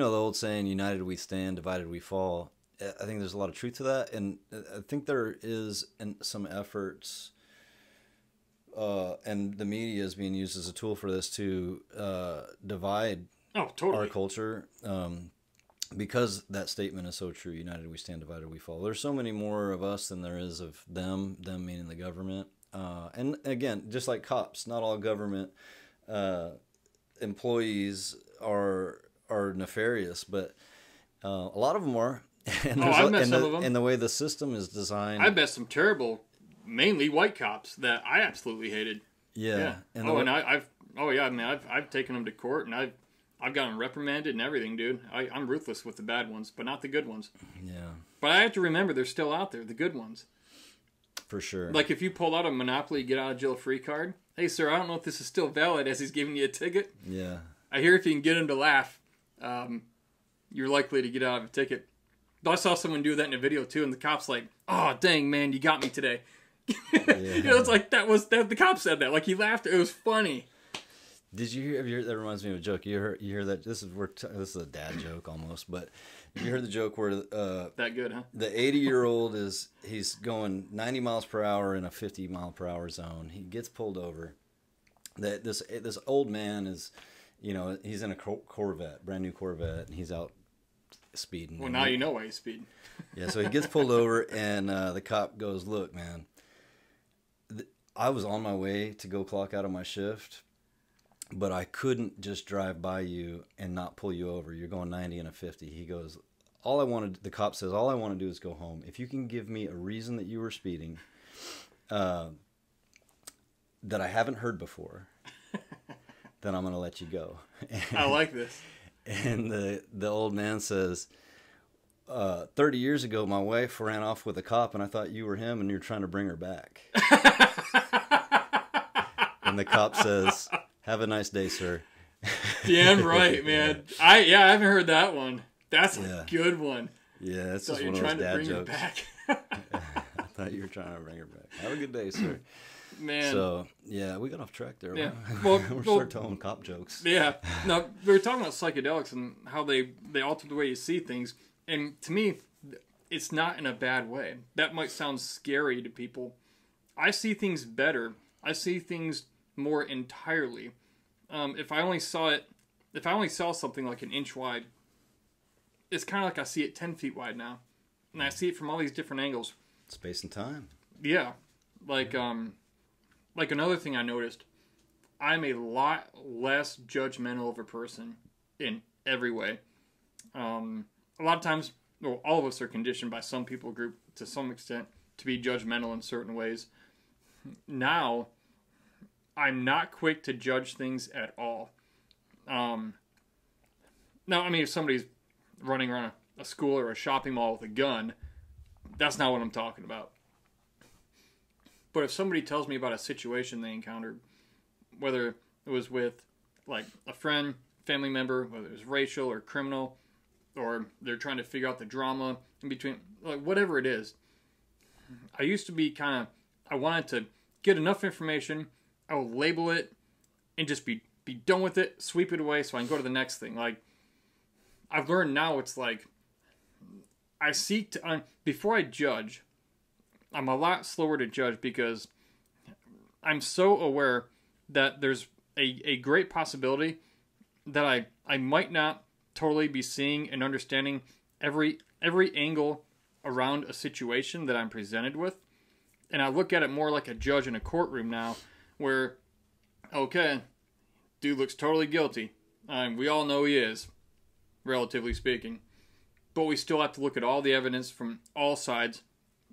old saying, united we stand, divided we fall. I think there's a lot of truth to that, and I think there is some efforts... and the media is being used as a tool for this to divide our culture, because that statement is so true. United we stand, divided we fall. There's so many more of us than there is of them meaning the government. And again, just like cops, not all government employees are nefarious, but a lot of them are. And I've met some of them. And the way the system is designed. I've met some terrible, mainly white cops that I absolutely hated. Yeah. And I've taken them to court, and I've got them reprimanded and everything, dude. I'm ruthless with the bad ones, but not the good ones. Yeah. But I have to remember they're still out there, the good ones. For sure. Like if you pull out a Monopoly get out of jail free card, hey, sir, I don't know if this is still valid, as he's giving you a ticket. Yeah. I hear if you can get him to laugh, you're likely to get out of a ticket. But I saw someone do that in a video, too, and the cop's like, oh, dang, man, you got me today. Yeah. You know, it's like, the cop said that. Like, he laughed. It was funny. Did you hear, that reminds me of a joke. You hear that, this is a dad joke almost, but you heard the joke where, that good, huh? The 80-year-old he's going 90 miles per hour in a 50 mile per hour zone. He gets pulled over. This old man is, you know, he's in a Corvette, brand new Corvette, and he's out speeding. Well, now you know why he's speeding. Yeah, so he gets pulled over, and the cop goes, look, man, I was on my way to go clock out of my shift, but I couldn't just drive by you and not pull you over. You're going 90 and a 50. He goes, the cop says, all I want to do is go home. If you can give me a reason that you were speeding that I haven't heard before, then I'm going to let you go. I like this. And the old man says, 30 years ago, my wife ran off with a cop, and I thought you were him, and you're trying to bring her back. And the cop says, have a nice day, sir. Damn right, man. I haven't heard that one. That's a good one. Yeah, it's just one of those dad jokes. I thought you were trying to bring her back. Have a good day, sir. Man. So, yeah, we got off track there. Yeah. We're start telling cop jokes. Yeah. Now, we were talking about psychedelics and how they alter the way you see things. And to me, it's not in a bad way. That might sound scary to people. I see things better. I see things more entirely. If I only saw something like an inch wide, it's kind of like I see it 10 feet wide now. And I see it from all these different angles. Space and time. Yeah. Like another thing I noticed, I'm a lot less judgmental of a person in every way. A lot of times, well, all of us are conditioned by some people group to some extent to be judgmental in certain ways. Now, I'm not quick to judge things at all. Now, I mean, if somebody's running around a school or a shopping mall with a gun, that's not what I'm talking about. But if somebody tells me about a situation they encountered, whether it was with like a friend, family member, whether it was racial or criminal, or they're trying to figure out the drama in between, like whatever it is, I used to be I wanted to get enough information, I will label it, and just be done with it, sweep it away so I can go to the next thing. Like, I've learned now it's like, I seek to, before I judge, I'm a lot slower to judge because I'm so aware that there's a great possibility that I might not totally be seeing and understanding every angle around a situation that I'm presented with. And I look at it more like a judge in a courtroom now where, okay, dude looks totally guilty. We all know he is, relatively speaking. But we still have to look at all the evidence from all sides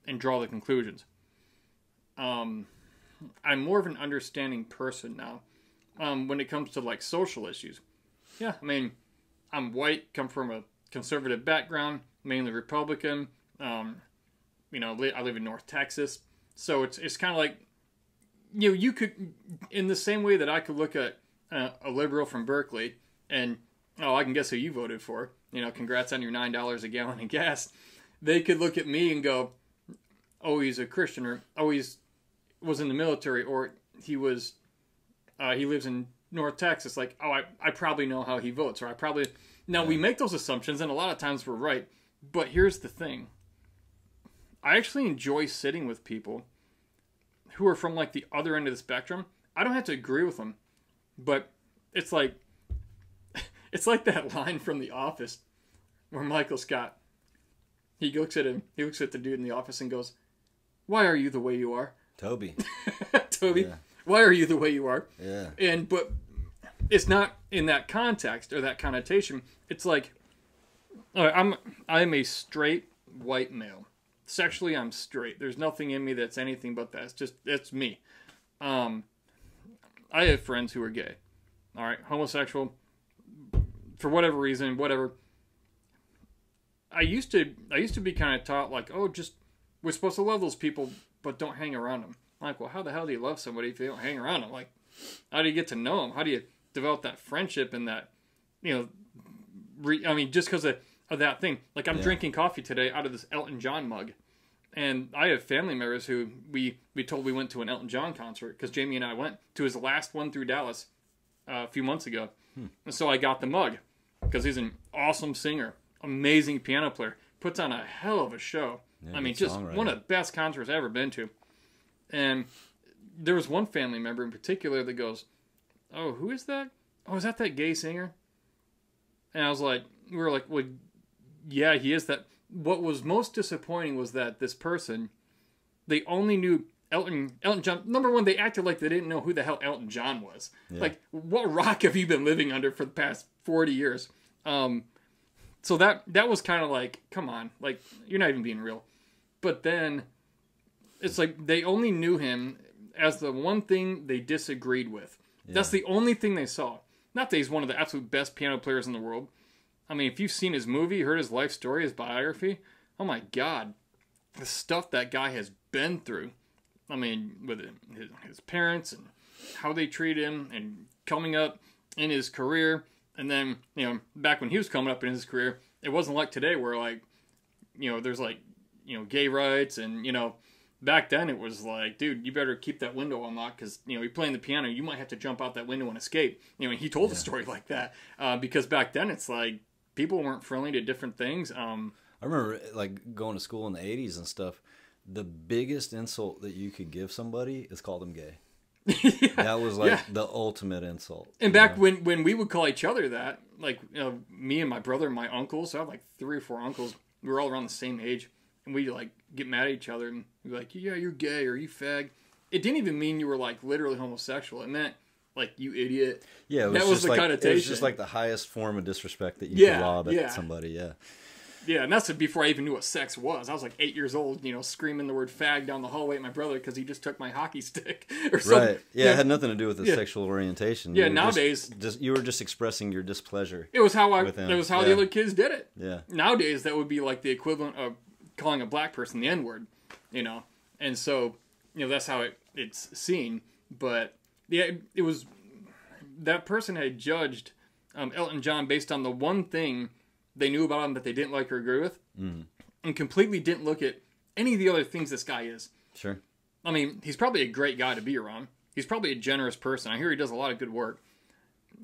and draw the conclusions. I'm more of an understanding person now when it comes to like social issues. Yeah, I mean, I'm white, come from a conservative background, mainly Republican. I live in North Texas, so it's kind of like, you could, in the same way that I could look at a liberal from Berkeley and, I can guess who you voted for. Congrats on your $9 a gallon in gas. They could look at me and go, oh, he's a Christian, or oh, he's was in the military, or he lives in North Texas. Like, oh, I probably know how he votes, or I probably... Now, we make those assumptions, and a lot of times we're right. But here's the thing. I actually enjoy sitting with people who are from, like, the other end of the spectrum. I don't have to agree with them, but it's like that line from The Office where Michael Scott, he looks at the dude in the office and goes, why are you the way you are? Toby, yeah. Why are you the way you are? Yeah. But it's not in that context or that connotation. It's like, I'm a straight white male. Sexually, I'm straight. There's nothing in me that's anything but that. It's me. I have friends who are gay. All right, homosexual, for whatever reason, whatever. I used to be kind of taught like, oh, we're supposed to love those people, but don't hang around them. I'm like, well, how the hell do you love somebody if you don't hang around them? Like, how do you get to know them? How do you develop that friendship and that, just because of that thing. Like, I'm drinking coffee today out of this Elton John mug. And I have family members who we told we went to an Elton John concert because Jamie and I went to his last one through Dallas a few months ago. And so I got the mug because he's an awesome singer, amazing piano player, puts on a hell of a show. Yeah, just one of the best concerts I've ever been to. And there was one family member in particular that goes, "Oh, who is that? Oh, is that gay singer?" And I was like, we were like, well, yeah, he is that. What was most disappointing was that this person, they only knew Elton John. Number one, they acted like they didn't know who the hell Elton John was. Yeah. Like, what rock have you been living under for the past 40 years? So that was kind of like, come on, like, you're not even being real. But then it's like they only knew him as the one thing they disagreed with. Yeah. That's the only thing they saw. Not that he's one of the absolute best piano players in the world. I mean, if you've seen his movie, heard his life story, his biography, oh my God, the stuff that guy has been through. I mean, with his parents and how they treat him and coming up in his career. And then, back when he was coming up in his career, it wasn't like today where, like, there's like, gay rights and, back then it was like, dude, you better keep that window unlocked because, you're playing the piano, you might have to jump out that window and escape. He told a story like that because back then it's like people weren't friendly to different things. I remember like going to school in the 80s and stuff. The biggest insult that you could give somebody is call them gay. Yeah, that was like the ultimate insult. And back when we would call each other that, like me and my brother and my uncles, so I have like 3 or 4 uncles. We were all around the same age. And we like get mad at each other and be like, yeah, you're gay or you fag. It didn't even mean you were like literally homosexual. It meant like, you idiot. Yeah, that was the connotation. It was just like the highest form of disrespect that you could lob at somebody. Yeah. Yeah, and that's before I even knew what sex was. I was like 8 years old, screaming the word fag down the hallway at my brother because he just took my hockey stick or something. Right. Yeah, it had nothing to do with the sexual orientation. Yeah, nowadays you were just expressing your displeasure. It was how the other kids did it. Yeah. Nowadays that would be like the equivalent of calling a black person the N-word, and so that's how it's seen. But yeah, it was that person had judged Elton John based on the one thing they knew about him that they didn't like or agree with, and completely didn't look at any of the other things this guy is. Sure. I mean, he's probably a great guy to be around. He's probably a generous person. I hear he does a lot of good work.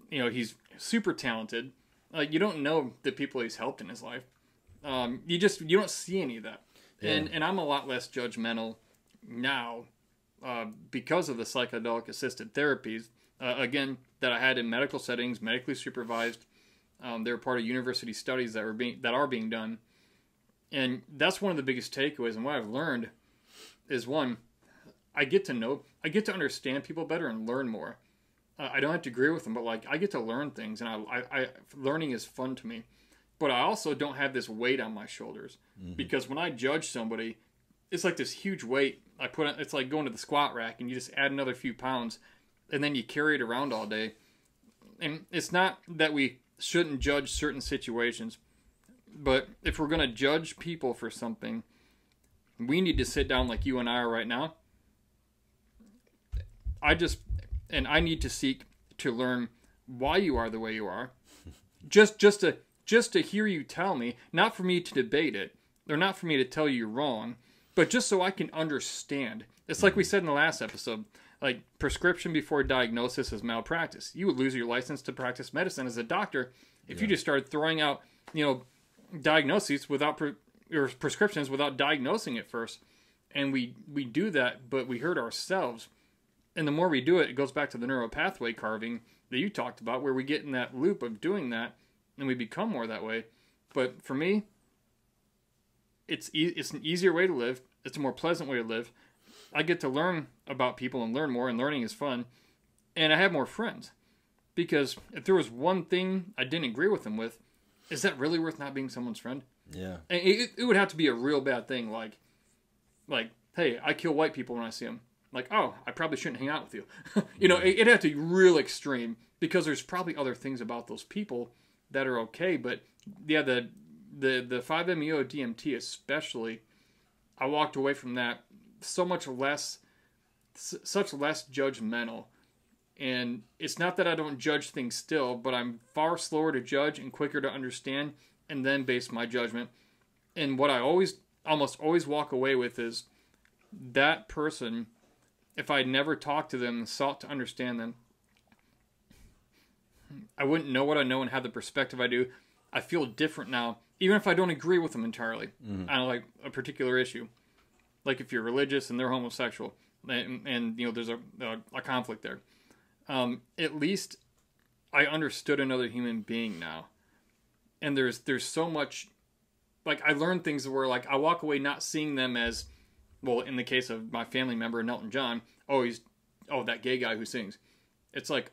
He's super talented. You don't know the people he's helped in his life. You don't see any of that. Yeah. And I'm a lot less judgmental now because of the psychedelic-assisted therapies, again, that I had in medical settings, medically supervised. They're part of university studies that are being done. And that's one of the biggest takeaways. And what I've learned is, one, I get to understand people better and learn more. I don't have to agree with them, but like I get to learn things, and I learning is fun to me. But I also don't have this weight on my shoulders because when I judge somebody, it's like this huge weight I put on. It's like going to the squat rack and you just add another few pounds, and then you carry it around all day. And it's not that we shouldn't judge certain situations, but if we're going to judge people for something, we need to sit down like you and I are right now. I need to seek to learn why you are the way you are. Just to hear you tell me, not for me to debate it, or not for me to tell you you're wrong, but just so I can understand. It's like we said in the last episode, like prescription before diagnosis is malpractice. You would lose your license to practice medicine as a doctor if you just started throwing out, diagnoses without or prescriptions without diagnosing it first. And we do that, but we hurt ourselves. And the more we do it, it goes back to the neural pathway carving that you talked about, where we get in that loop of doing that, and we become more that way. But for me, it's an easier way to live. It's a more pleasant way to live. I get to learn about people and learn more, and learning is fun. And I have more friends. Because if there was one thing I didn't agree with them with, is that really worth not being someone's friend? Yeah. And it would have to be a real bad thing, like, hey, I kill white people when I see them. Like, oh, I probably shouldn't hang out with you. It'd have to be real extreme, because there's probably other things about those people that are okay. But yeah, the 5-MeO DMT especially, I walked away from that so much less such less judgmental. And it's not that I don't judge things still, but I'm far slower to judge and quicker to understand and then base my judgment. And what I almost always walk away with is that person, if I'd never talked to them and sought to understand them, I wouldn't know what I know and have the perspective I do. I feel different now, even if I don't agree with them entirely on like a particular issue. Like if you're religious and they're homosexual and there's a conflict there. At least I understood another human being now. And there's so much, like I learned things where like I walk away not seeing them as, well, in the case of my family member, Elton John, that gay guy who sings. It's like,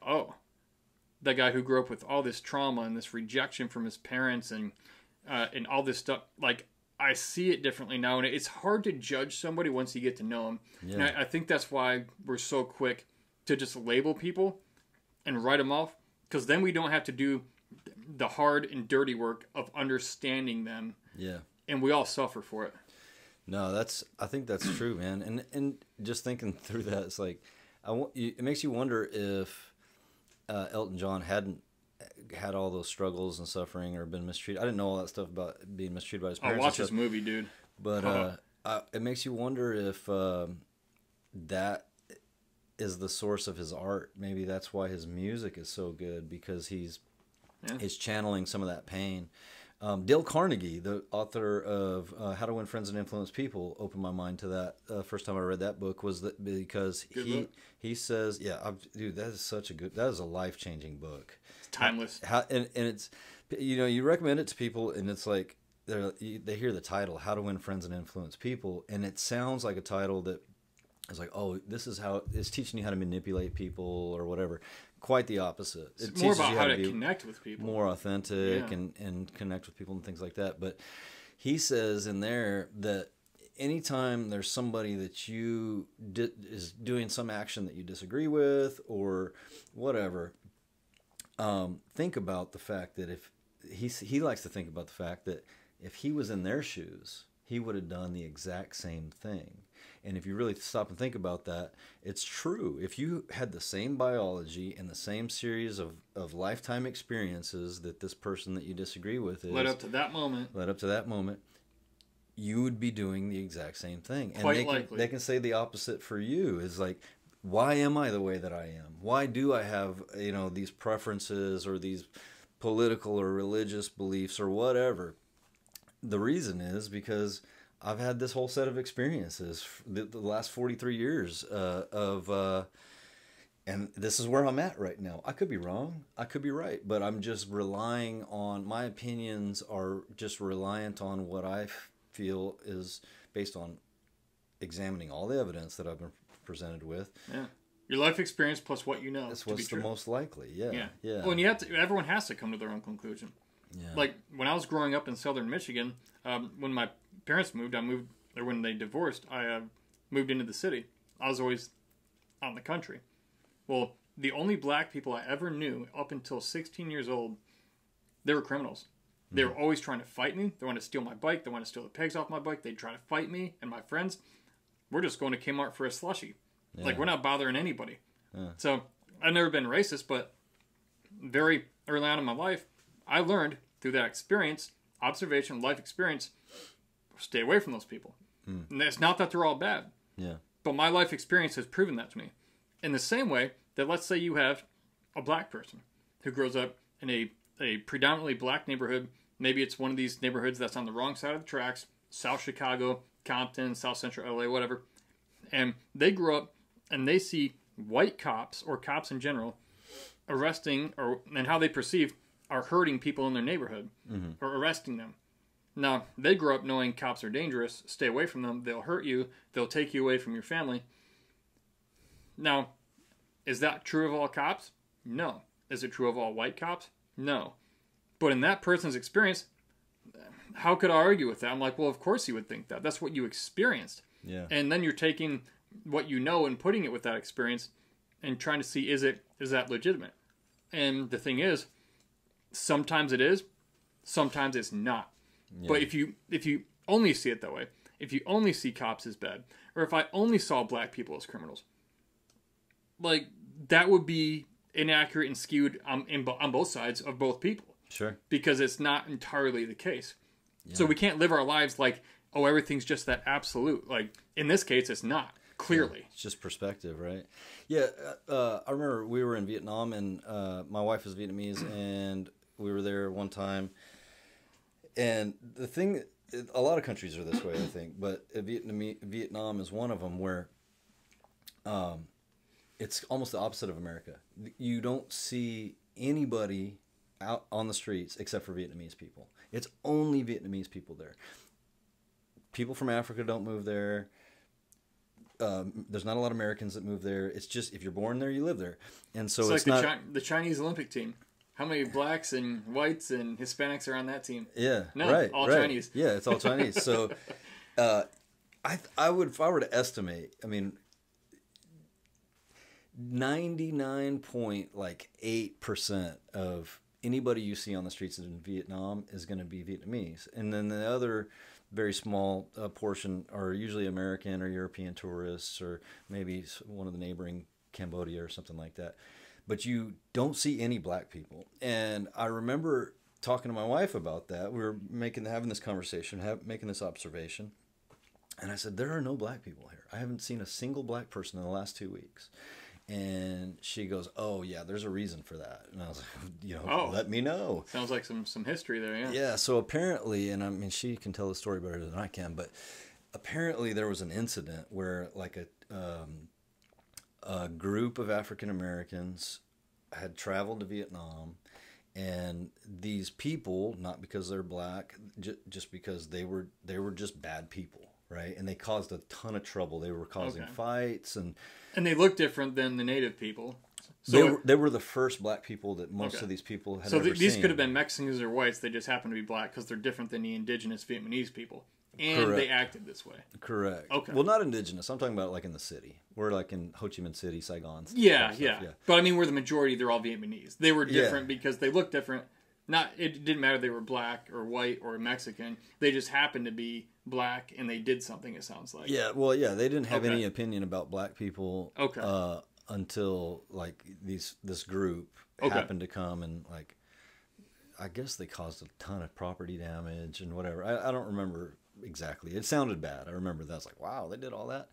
that guy who grew up with all this trauma and this rejection from his parents and all this stuff. Like I see it differently now. And it's hard to judge somebody once you get to know them. Yeah. And I think that's why we're so quick to just label people and write them off, because then we don't have to do the hard and dirty work of understanding them. Yeah. And we all suffer for it. No, I think that's true, man. And just thinking through that, it's like, it makes you wonder if Elton John hadn't had all those struggles and suffering or been mistreated. I didn't know all that stuff about being mistreated by his parents. Watch this movie, dude. But it makes you wonder if that is the source of his art. Maybe that's why his music is so good, because he's channeling some of that pain. Dale Carnegie, the author of How to Win Friends and Influence People, opened my mind to that. First time I read that book was because he says, dude, that is a life-changing book. It's timeless. And it's, you recommend it to people, and it's like they hear the title, How to Win Friends and Influence People, and it sounds like a title that is like, this is how it's teaching you how to manipulate people or whatever. Quite the opposite. It's more about how to connect with people, more authentic and connect with people and things like that. But he says in there that anytime there's somebody that is doing some action that you disagree with or whatever, think about the fact that if he likes to think about the fact that if he was in their shoes, he would have done the exact same thing. And if you really stop and think about that, it's true. If you had the same biology and the same series of lifetime experiences that this person that you disagree with led up to that moment, you would be doing the exact same thing. Quite likely. They can say the opposite for you. Is like, why am I the way that I am? Why do I have these preferences or these political or religious beliefs or whatever? The reason is because I've had this whole set of experiences the last 43 years and this is where I'm at right now. I could be wrong. I could be right. But I'm just relying on, my opinions are just reliant on what I feel is based on examining all the evidence that I've been presented with. Yeah. Your life experience plus what you know. That's what's the most likely. Yeah. Well, and everyone has to come to their own conclusion. Yeah. Like when I was growing up in southern Michigan, when my parents when they divorced, I moved into the city. I was always out in the country. Well, the only black people I ever knew up until 16 years old, they were criminals. They were always trying to fight me. They wanted to steal my bike. They wanted to steal the pegs off my bike. They'd try to fight me and my friends. We're just going to Kmart for a slushie. Yeah. Like, we're not bothering anybody. Yeah. So, I've never been racist, but very early on in my life, I learned through that experience, observation, life experience, stay away from those people. And it's not that they're all bad. Yeah. But my life experience has proven that to me. In the same way that, let's say you have a black person who grows up in a predominantly black neighborhood. Maybe it's one of these neighborhoods that's on the wrong side of the tracks, South Chicago, Compton, South Central LA, whatever. And they grow up and they see white cops, or cops in general, arresting, and how they perceive are hurting people in their neighborhood, or arresting them. Now, they grow up knowing cops are dangerous, stay away from them, they'll hurt you, they'll take you away from your family. Now, is that true of all cops? No. Is it true of all white cops? No. But in that person's experience, how could I argue with that? I'm like, well, of course you would think that. That's what you experienced. Yeah. And then you're taking what you know and putting it with that experience and trying to see, is that legitimate? And the thing is, sometimes it is, sometimes it's not. Yeah. But if you only see it that way, if you only see cops as bad, or if I only saw black people as criminals, like that would be inaccurate and skewed on both sides of both people. Sure. Because it's not entirely the case. Yeah. So we can't live our lives like, oh, everything's just that absolute. Like, in this case, it's not. Clearly. Yeah, it's just perspective, right? Yeah, I remember we were in Vietnam, and my wife is Vietnamese, and we were there one time. And the thing, a lot of countries are this way, I think, but Vietnam is one of them where it's almost the opposite of America. You don't see anybody out on the streets except for Vietnamese people. It's only Vietnamese people there. People from Africa don't move there. There's not a lot of Americans that move there. It's just if you're born there, you live there, and so it's like not the Chinese Olympic team. How many blacks and whites and Hispanics are on that team? Yeah, no, right, all right. Chinese. Yeah, it's all Chinese. So, I would, if I were to estimate, I mean, 99.8% of anybody you see on the streets in Vietnam is going to be Vietnamese, and then the other very small portion are usually American or European tourists, or maybe one of the neighboring Cambodia or something like that. But you don't see any black people. And I remember talking to my wife about that. We were having this conversation, making this observation. And I said, there are no black people here. I haven't seen a single black person in the last 2 weeks. And she goes, oh, yeah, there's a reason for that. And I was like, let me know. Sounds like some history there, yeah. Yeah, so apparently, and I mean, she can tell the story better than I can, but apparently there was an incident where like a group of African Americans had traveled to Vietnam, and these people, not because they're black, just because they were just bad people, right? And they caused a ton of trouble. They were causing fights, and they look different than the native people. So they were the first black people that most of these people had ever seen. So these could have been Mexicans or whites. They just happened to be black because they're different than the indigenous Vietnamese people. And Correct. They acted this way. Correct. Okay. Well, not indigenous. I'm talking about like in the city. We're like in Ho Chi Minh City, Saigon. Yeah. But I mean, we're the majority. They're all Vietnamese. They were different because they look different. It didn't matter if they were black or white or Mexican. They just happened to be black, and they did something, it sounds like. Yeah, well, yeah, they didn't have any opinion about black people Okay. Until like this group happened to come, and like I guess they caused a ton of property damage and whatever. I don't remember exactly. It sounded bad. I remember that. I was like, wow, they did all that.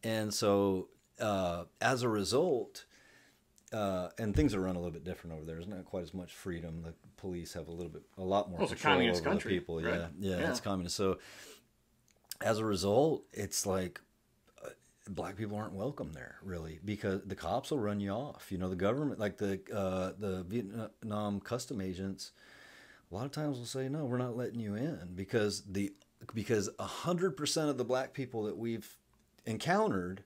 And so as a result, and things are run a little bit different over there. There's not quite as much freedom. The police have a lot more control it's a communist over country, the people. Right? Yeah, it's communist. So as a result, it's like black people aren't welcome there, really, because the cops will run you off. You know, the government, like the Vietnam custom agents, a lot of times will say, no, we're not letting you in, because 100% of the black people that we've encountered,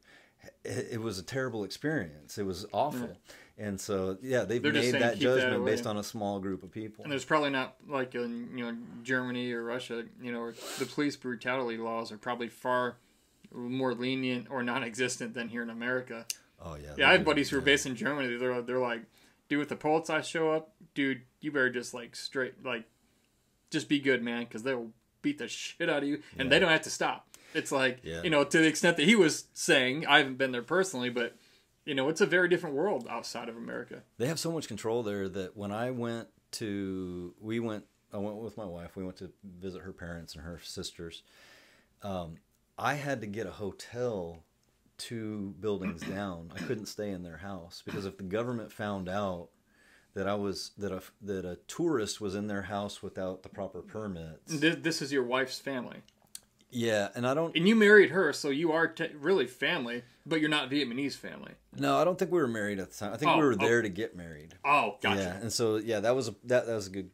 it was a terrible experience. It was awful. Right. And so, they've made that judgment based on a small group of people. And there's probably not like in Germany or Russia, the police brutality laws are probably far more lenient or non-existent than here in America. Oh yeah. Yeah, I have buddies who are based in Germany. They're like, dude, if the Polizei show up, dude, you better just just be good, man, because they'll beat the shit out of you, and they don't have to stop. It's like, to the extent that he was saying, I haven't been there personally, but it's a very different world outside of America. They have so much control there that when I went with my wife. We went to visit her parents and her sisters. I had to get a hotel 2 buildings down. I couldn't stay in their house because if the government found out that that a tourist was in their house without the proper permits. This is your wife's family. Yeah, and you married her, so you are really family, but you're not Vietnamese family. No, I don't think we were married at the time. I think we were there to get married. Oh, gotcha. Yeah, and so that was a good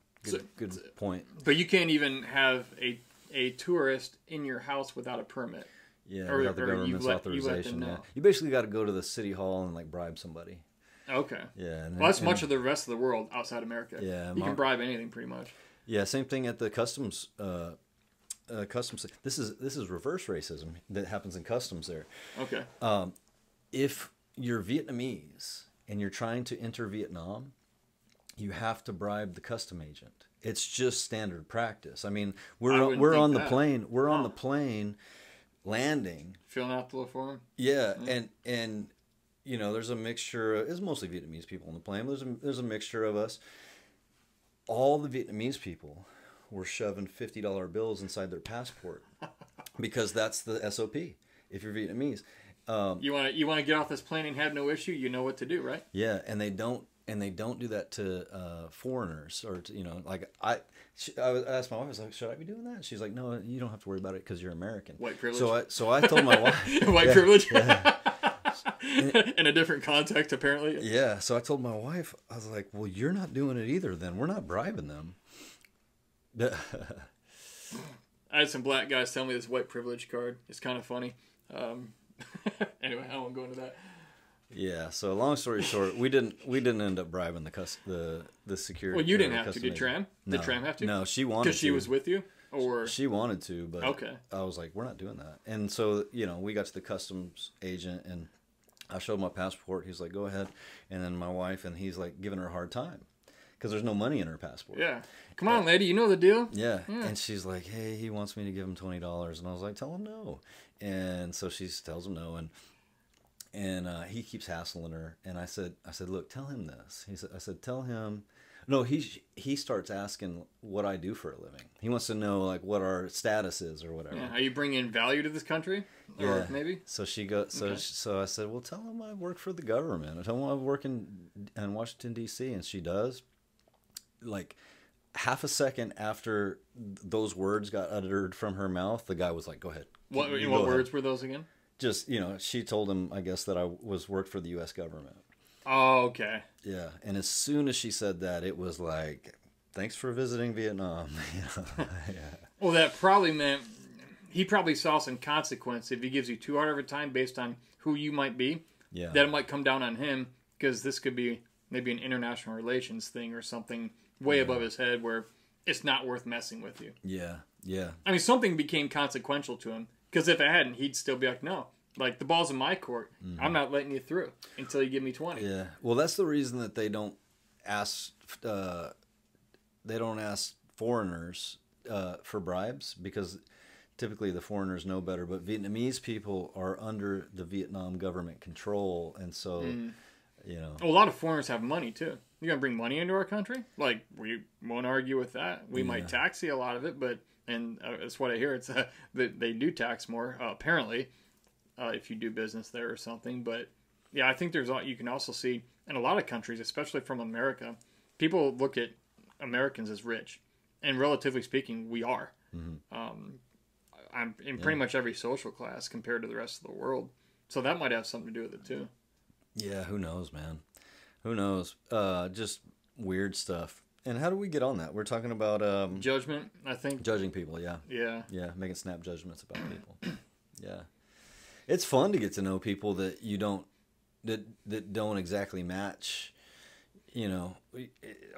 point. But you can't even have a tourist in your house without a permit. Yeah, without the government's authorization. Yeah, you basically got to go to the city hall and bribe somebody. Okay. Yeah. That's much of the rest of the world outside America. Yeah. You can bribe anything pretty much. Yeah. Same thing at the customs. Customs. This is reverse racism that happens in customs there. Okay. If you're Vietnamese and you're trying to enter Vietnam, you have to bribe the custom agent. It's just standard practice. I mean, we're on the plane. We're on the plane landing. Filling out the little form. Yeah, and there's a mixture. It's mostly Vietnamese people on the plane. There's a mixture of us. All the Vietnamese people were shoving $50 bills inside their passport because that's the SOP. If you're Vietnamese, you want to get off this plane and have no issue. You know what to do, right? Yeah, and they don't do that to foreigners or to, like I asked my wife, I was like, should I be doing that? She's like, no, you don't have to worry about it because you're American. White privilege. So I told my wife, white privilege. Yeah. In a different context, apparently. Yeah, so I told my wife, I was like, well, you're not doing it either. Then we're not bribing them. I had some black guys tell me this white privilege card. It's kind of funny. Anyway, I won't go into that. Yeah. So long story short, we didn't end up bribing the security. Well, you didn't have to. Did Tram? No. Did Tram have to? No, she wanted to. Because she was with you, or she wanted to, but okay. I was like, we're not doing that. And so we got to the customs agent, and I showed my passport. He's like, go ahead. And then my wife, and he's like giving her a hard time because there's no money in her passport. Yeah. Come on, lady. You know the deal. Yeah. And she's like, hey, he wants me to give him $20. And I was like, tell him no. And so she tells him no. And he keeps hassling her. And I said, look, tell him this. I said, tell him. No, he starts asking what I do for a living. He wants to know like what our status is or whatever. Yeah. Are you bringing value to this country? Or yeah. Maybe. So she goes. So I said, well, tell him I work for the government. I tell him I work in Washington D.C. And she does. Like half a second after those words got uttered from her mouth, the guy was like, "Go ahead." What words were those again? Just she told him, I guess, that I worked for the U.S. government. Oh, okay. Yeah, and as soon as she said that, it was like, "Thanks for visiting Vietnam." Yeah. Well, that probably meant he probably saw some consequence if he gives you too hard of a time based on who you might be. Yeah, that it might come down on him because this could be maybe an international relations thing or something way above his head where it's not worth messing with you. Yeah, yeah. I mean, something became consequential to him because if it hadn't, he'd still be like, no, like the ball's in my court. Mm-hmm. I'm not letting you through until you give me 20. Yeah. Well, that's the reason that they don't ask foreigners for bribes because typically the foreigners know better. But Vietnamese people are under the Vietnam government control, and so a lot of foreigners have money too. You're going to bring money into our country? Like, we won't argue with that. We might tax you a lot of it, but, and that's what I hear, it's that they do tax more, apparently, if you do business there or something. But, yeah, I think you can also see, in a lot of countries, especially from America, people look at Americans as rich. And relatively speaking, we are. Mm-hmm. I'm in pretty much every social class compared to the rest of the world. So that might have something to do with it, too. Yeah, who knows, man? Who knows? Just weird stuff. And how do we get on that? We're talking about judgment, I think. Judging people, yeah. Yeah. Yeah, making snap judgments about people. Yeah. It's fun to get to know people that you don't exactly match,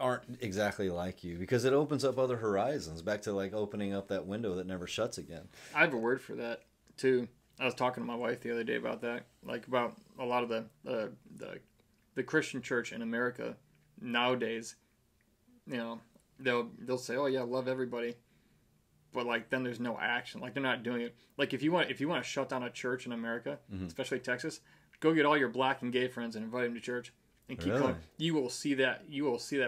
aren't exactly like you, because it opens up other horizons, back to like opening up that window that never shuts again. I have a word for that too. I was talking to my wife the other day about that, like about a lot of the Christian church in America nowadays. They'll say, "Oh yeah, love everybody," but like then there's no action. Like they're not doing it. Like if you want to shut down a church in America, especially Texas, go get all your black and gay friends and invite them to church and keep going. You will see that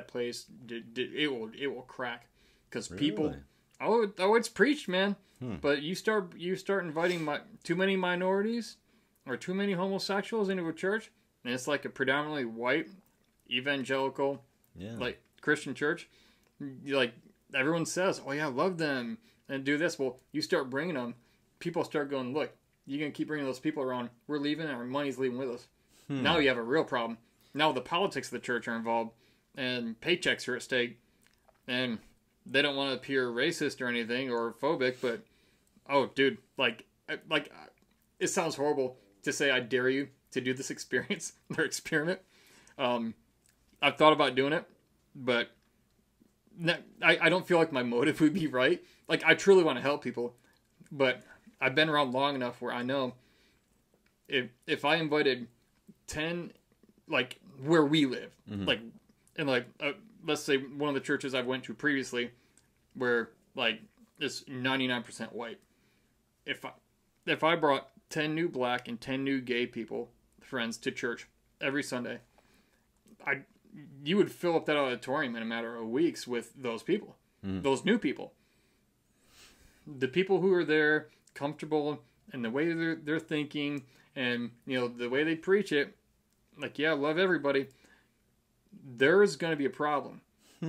place. It will crack because people. Oh, it's preached, man. But you start inviting too many minorities or too many homosexuals into a church, and it's like a predominantly white, evangelical, like Christian church. Like everyone says, "Oh yeah, love them and do this." Well, you start bringing them, people start going, "Look, you're gonna keep bringing those people around. We're leaving, and our money's leaving with us." Now you have a real problem. Now the politics of the church are involved, and paychecks are at stake, and they don't want to appear racist or anything or phobic, but oh, dude, like it sounds horrible to say I dare you to do this experience or experiment. I've thought about doing it, but I don't feel like my motive would be right. Like I truly want to help people, but I've been around long enough where I know if I invited 10, like where we live, let's say one of the churches I went to previously where like it's 99% white. If I brought 10 new black and 10 new gay friends to church every Sunday. You would fill up that auditorium in a matter of weeks with those people, those new people. The people who are there, comfortable in the way they're thinking, and the way they preach it, like, yeah, love everybody. There's going to be a problem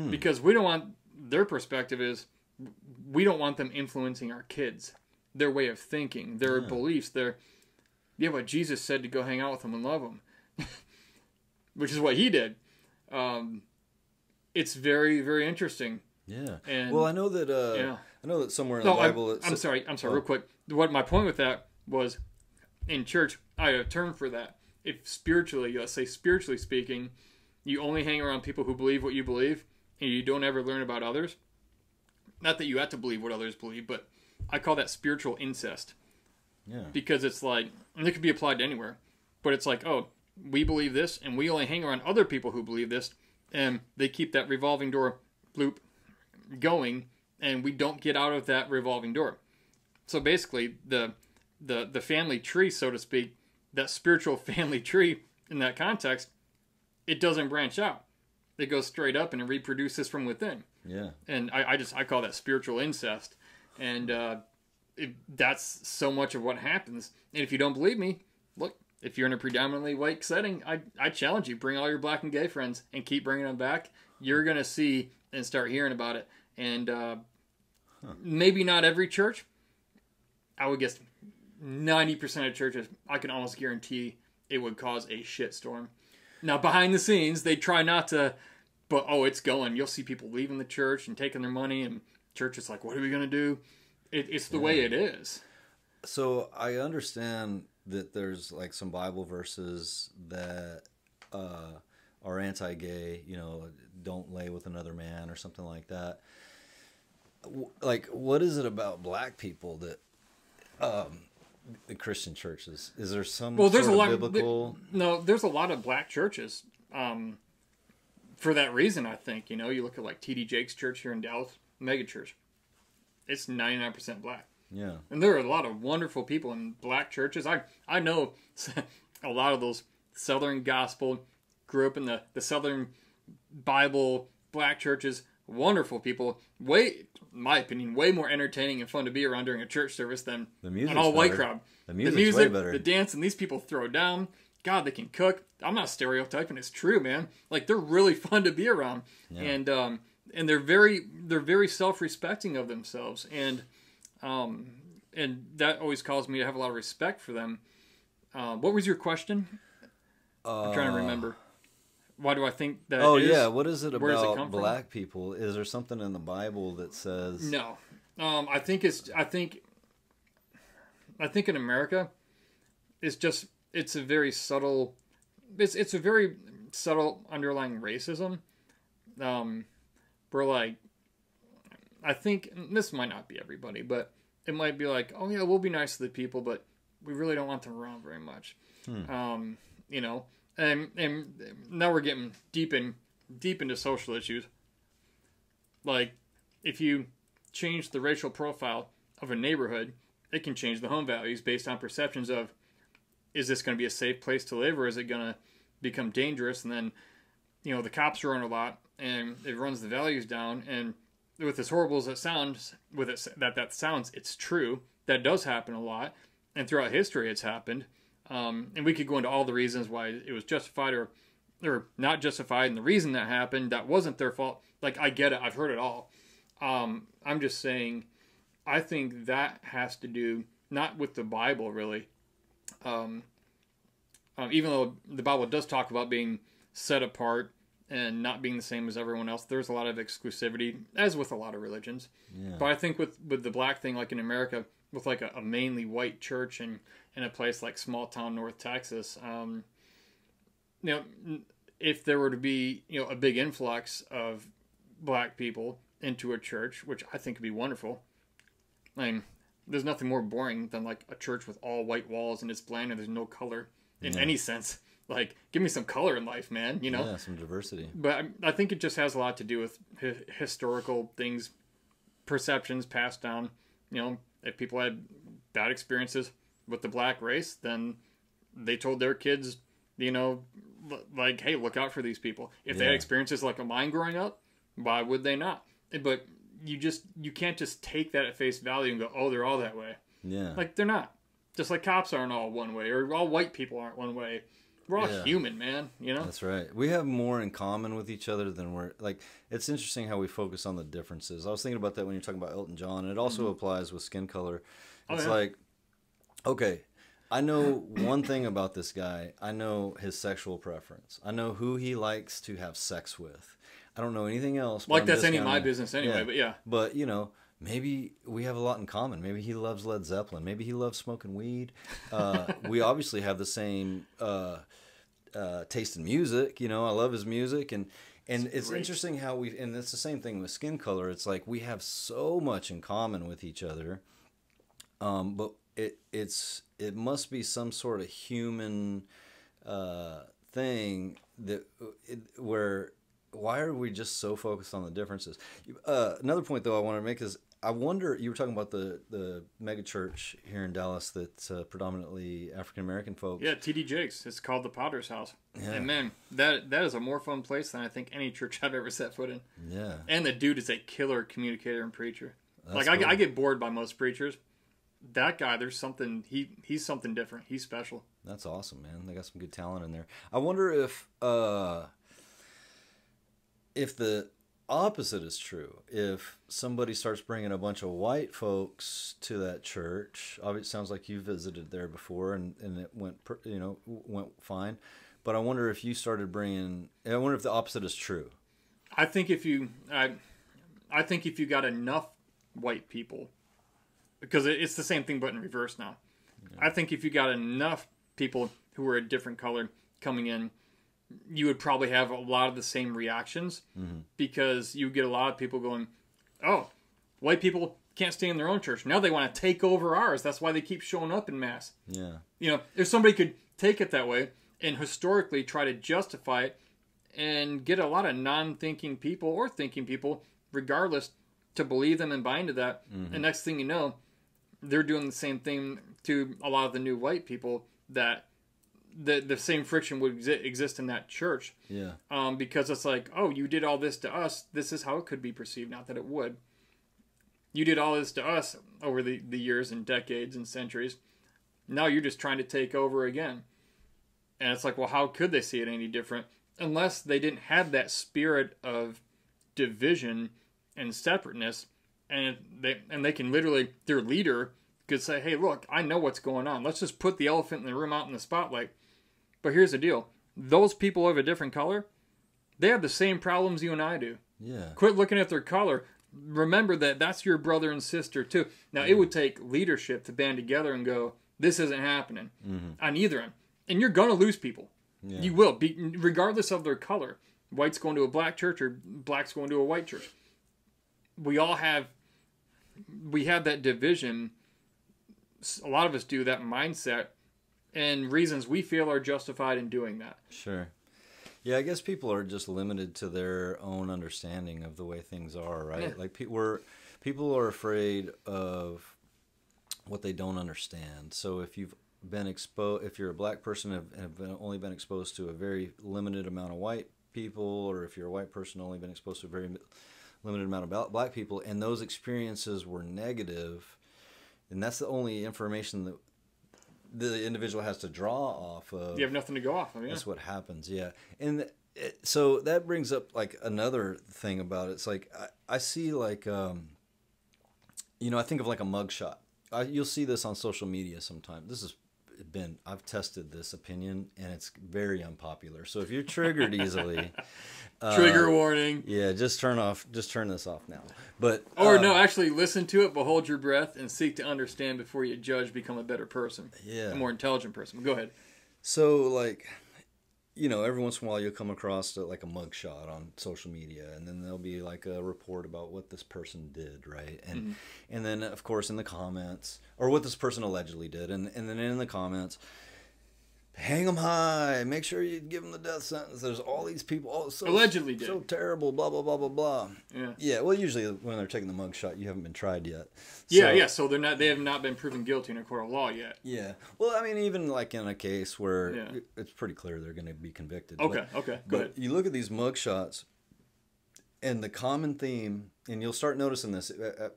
because we don't want, their perspective is, we don't want them influencing our kids, their way of thinking, their beliefs, what Jesus said, to go hang out with them and love them, which is what he did. It's very, very interesting. Yeah. And, well, I know that somewhere in the Bible. I'm sorry, real quick. What my point with that was, in church, I have a term for that. If spiritually, let's say spiritually speaking, you only hang around people who believe what you believe, and you don't ever learn about others. Not that you have to believe what others believe, but I call that spiritual incest. Yeah. Because it's like, and it could be applied to anywhere, but it's like, oh, we believe this, and we only hang around other people who believe this, and they keep that revolving door loop going, and we don't get out of that revolving door. So basically, the family tree, so to speak, that spiritual family tree in that context, it doesn't branch out. It goes straight up and it reproduces from within. Yeah. And I call that spiritual incest. And that's so much of what happens. And if you don't believe me, look, if you're in a predominantly white setting, I challenge you, bring all your black and gay friends and keep bringing them back. You're going to see and start hearing about it. And maybe not every church. I would guess 90% of churches, I can almost guarantee it would cause a shitstorm. Now, behind the scenes, they try not to, but it's going. You'll see people leaving the church and taking their money, and church is like, what are we going to do? It's the way it is. So I understand that there's like some Bible verses that are anti-gay, don't lay with another man or something like that. Like, what is it about black people that the Christian churches, is there some there's sort a lot of biblical? There's a lot of black churches for that reason. I think you look at like T.D. Jakes' church here in Dallas, mega church. It's 99% black. Yeah, and there are a lot of wonderful people in black churches. I know a lot of those Southern gospel, grew up in the Southern Bible black churches. Wonderful people, in my opinion, way more entertaining and fun to be around during a church service than an all-white crowd. The music's way better. The dance, and these people throw down. God, they can cook. I'm not stereotyping; it's true, man. Like, they're really fun to be around, and they're very self-respecting of themselves, and that always caused me to have a lot of respect for them. What was your question? I'm trying to remember. Why do I think that? What is it about black people? Is there something in the Bible that says? No, I think in America, it's a very subtle. It's a very subtle underlying racism. Where, like, I think this might not be everybody, but it might be like, oh yeah, we'll be nice to the people, but we really don't want them around very much. And now we're getting deep into social issues. Like, if you change the racial profile of a neighborhood, it can change the home values based on perceptions of, is this going to be a safe place to live, or is it going to become dangerous? And then, the cops run a lot, and it runs the values down. And with as horrible as it sounds, that sounds, it's true. That does happen a lot, and throughout history, it's happened. And we could go into all the reasons why it was justified or not justified, and the reason that happened, that wasn't their fault. Like, I get it. I've heard it all. I'm just saying, I think that has to do, not with the Bible, really. Even though the Bible does talk about being set apart and not being the same as everyone else, there's a lot of exclusivity, as with a lot of religions. Yeah. But I think with the black thing, like in America, with like a mainly white church and in a place like small town North Texas, if there were to be a big influx of black people into a church, which I think would be wonderful. I mean, there's nothing more boring than like a church with all white walls and it's bland and there's no color in any sense. Like, give me some color in life, man. Yeah, some diversity. But I think it just has a lot to do with historical things, perceptions passed down. If people had bad experiences with the black race, then they told their kids, like, hey, look out for these people. If they had experiences like mine growing up, why would they not? But you can't just take that at face value and go, oh, they're all that way. Yeah. Like, they're not. Just like cops aren't all one way, or all white people aren't one way. We're all human, man, you know? That's right. We have more in common with each other than we're... Like, it's interesting how we focus on the differences. I was thinking about that when you're talking about Elton John, and it also applies with skin color. It's like, okay, I know one thing about this guy. I know his sexual preference. I know who he likes to have sex with. I don't know anything else. Like, that's any of my business anyway, but yeah. But, you know... Maybe we have a lot in common. Maybe he loves Led Zeppelin. Maybe he loves smoking weed. We obviously have the same taste in music. You know, I love his music, and it's interesting how and it's the same thing with skin color. It's like we have so much in common with each other, but it must be some sort of human thing where. Why are we just so focused on the differences? Another point, though, I want to make is I wonder, you were talking about the mega church here in Dallas that's predominantly African-American folks. Yeah, T.D. Jakes. It's called the Potter's House. Yeah. And, man, that is a more fun place than I think any church I've ever set foot in. Yeah. And the dude is a killer communicator and preacher. That's like, cool. I get bored by most preachers. That guy, there's something, he's something different. He's special. That's awesome, man. They got some good talent in there. I wonder if the opposite is true, if somebody starts bringing a bunch of white folks to that church, obviously it sounds like you visited there before and it went fine, but I wonder if you started bringing, I wonder if the opposite is true. I think if you got enough white people, because it's the same thing but in reverse now. Yeah. I think if you got enough people who were a different color coming in, you would probably have a lot of the same reactions because you get a lot of people going, oh, white people can't stay in their own church. Now they want to take over ours. That's why they keep showing up in mass. Yeah. You know, if somebody could take it that way and historically try to justify it and get a lot of non-thinking people or thinking people, regardless, to believe them and buy into that, and next thing you know, they're doing the same thing to a lot of the new white people that the same friction would exist in that church. Yeah. Because it's like, oh, you did all this to us. This is how it could be perceived. Not that it would. You did all this to us over the years and decades and centuries. Now you're just trying to take over again. And it's like, well, how could they see it any different? Unless they didn't have that spirit of division and separateness. And they can literally, their leader could say, hey, look, I know what's going on. Let's just put the elephant in the room out in the spotlight. But here's the deal. Those people of a different color, they have the same problems you and I do. Yeah. Quit looking at their color. Remember that that's your brother and sister too. Now, it would take leadership to band together and go, this isn't happening on either end. And you're going to lose people. Yeah. You will, regardless of their color. White's going to a black church or black's going to a white church. We have that division. A lot of us do that mindset. And reasons we feel are justified in doing that. Sure. Yeah, I guess people are just limited to their own understanding of the way things are, right? Yeah. Like people are afraid of what they don't understand. So if you've been exposed, if you're a black person, only been exposed to a very limited amount of white people, or if you're a white person, only been exposed to a very limited amount of black people, and those experiences were negative, and that's the only information that the individual has to draw off of. You have nothing to go off of. Yeah. That's what happens. Yeah. And so that brings up like another thing about it. It's like, I see like, I think of like a mugshot. You'll see this on social media sometimes. I've tested this opinion and it's very unpopular. So if you're triggered easily, trigger warning. Yeah, just turn this off now. But no, actually listen to it, but hold your breath and seek to understand before you judge. Become a better person. Yeah, a more intelligent person. Go ahead. So like, every once in a while you'll come across like a mugshot on social media, and then there'll be like a report about what this person did, right? And and then of course in the comments, or what this person allegedly did, and then in the comments, hang them high, make sure you give them the death sentence. There's all these people, allegedly did. So terrible, blah, blah, blah, blah, blah. Yeah. Yeah, well, usually when they're taking the mugshot, you haven't been tried yet. So they have not been proven guilty in a court of law yet. Yeah. Well, I mean, even like in a case where it's pretty clear they're going to be convicted. Okay, Go ahead. You look at these mugshots, and the common theme, and you'll start noticing this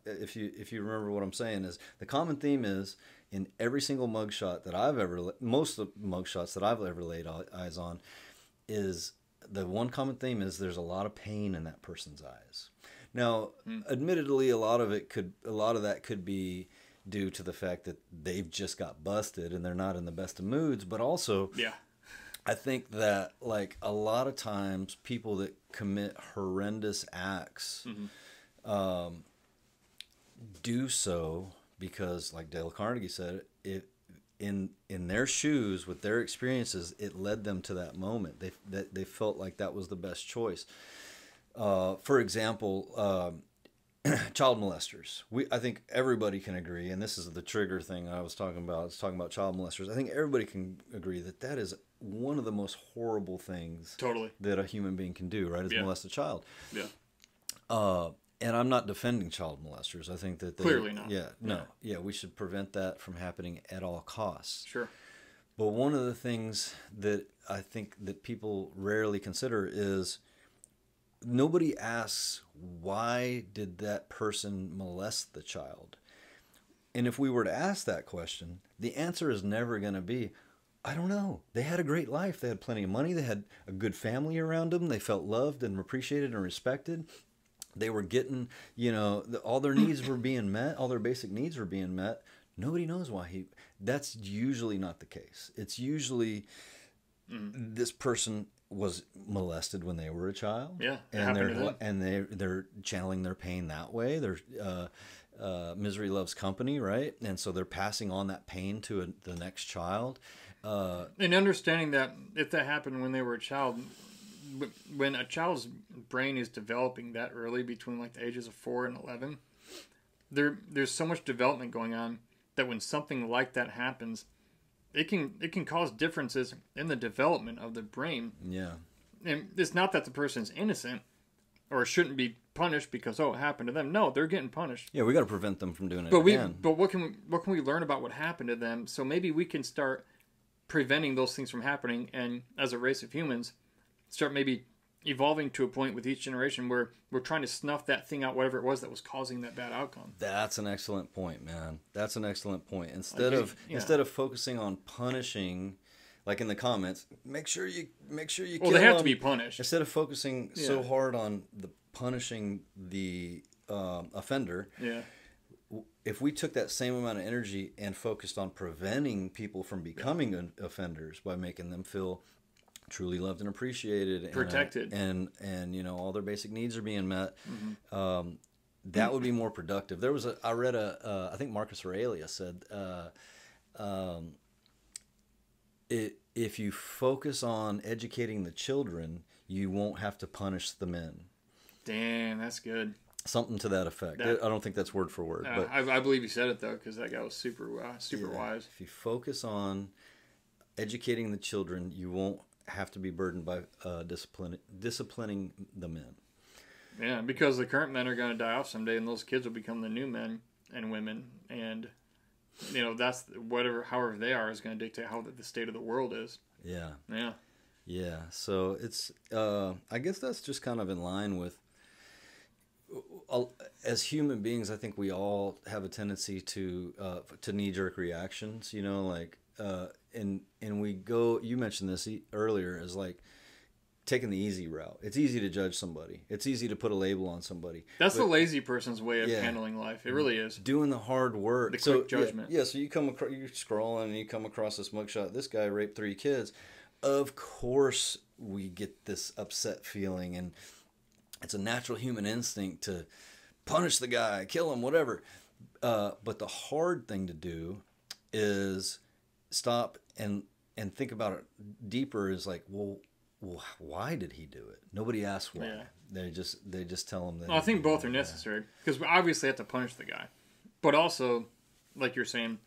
if you remember what I'm saying, is the common theme is in every single mugshot that I've ever, most of the mugshots that I've ever laid eyes on, is the one common theme is there's a lot of pain in that person's eyes. Now, admittedly, a lot of that could be due to the fact that they've just got busted and they're not in the best of moods, but also, I think that like a lot of times people that commit horrendous acts do so because, like Dale Carnegie said, in their shoes with their experiences, it led them to that moment. They felt like that was the best choice. For example, child molesters. I think everybody can agree, and this is the trigger thing I was talking about. I was talking about child molesters. I think everybody can agree that is one of the most horrible things that a human being can do, right? Is molest a child. Yeah. And I'm not defending child molesters. I think that clearly not. Yeah, we should prevent that from happening at all costs. Sure. But one of the things that I think that people rarely consider is nobody asks, why did that person molest the child? And if we were to ask that question, the answer is never going to be, I don't know. They had a great life. They had plenty of money. They had a good family around them. They felt loved and appreciated and respected. They were getting, all their needs were being met. All their basic needs were being met. Nobody knows why that's usually not the case. It's usually this person was molested when they were a child. Yeah. And they're channeling their pain that way. They're, misery loves company, right? And so they're passing on that pain to the next child. And understanding that if that happened when they were a child, when a child's brain is developing that early, between like the ages of 4 and 11, there's so much development going on that when something like that happens, it can cause differences in the development of the brain. Yeah. And it's not that the person's innocent or shouldn't be punished because it happened to them. No, they're getting punished. Yeah, we got to prevent them from doing it again. But what can we learn about what happened to them? So maybe we can start preventing those things from happening, and as a race of humans, start maybe evolving to a point with each generation where we're trying to snuff that thing out, whatever it was that was causing that bad outcome. That's an excellent point, man. That's an excellent point. Instead of focusing on punishing, like in the comments, make sure you kill they have them. To be punished. Instead of focusing so hard on the punishing the offender. Yeah. If we took that same amount of energy and focused on preventing people from becoming offenders by making them feel truly loved and appreciated, protected, and all their basic needs are being met, that would be more productive. I read I think Marcus Aurelius said, if you focus on educating the children, you won't have to punish the men. Damn, that's good. Something to that effect. I don't think that's word for word. But I believe he said it, though, because that guy was super wise. If you focus on educating the children, you won't have to be burdened by disciplining the men. Yeah, because the current men are going to die off someday, and those kids will become the new men and women. And, that's however they are is going to dictate how the state of the world is. Yeah. Yeah. Yeah. So it's, I guess that's just kind of in line with, as human beings, I think we all have a tendency to knee-jerk reactions, and we go, you mentioned this earlier, as like taking the easy route. It's easy to judge somebody. It's easy to put a label on somebody. That's the lazy person's way of handling life. It really is. Doing the hard work. The quick judgment. Yeah, so you're scrolling and you come across this mugshot. This guy raped 3 kids. Of course we get this upset feeling, and it's a natural human instinct to punish the guy, kill him, whatever. But the hard thing to do is stop and think about it deeper. Is like, well, why did he do it? Nobody asks why. Yeah. They just tell him that. Well, I think both are necessary, because we obviously have to punish the guy, but also, like you're saying,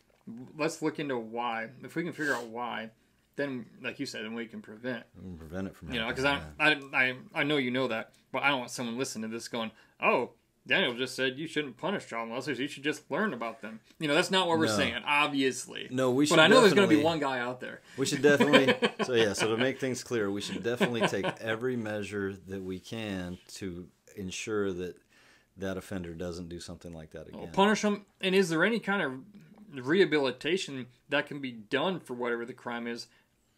let's look into why. If we can figure out why, then, like you said, then we can prevent. Prevent it from happening. Because I know you know that, but I don't want someone listening to this going, oh, Daniel just said you shouldn't punish child molesters. You should just learn about them. That's not what we're saying, obviously. No, we should. But I know there's going to be one guy out there. We should definitely. So to make things clear, we should definitely take every measure that we can to ensure that offender doesn't do something like that again. Well, punish them. And is there any kind of rehabilitation that can be done for whatever the crime is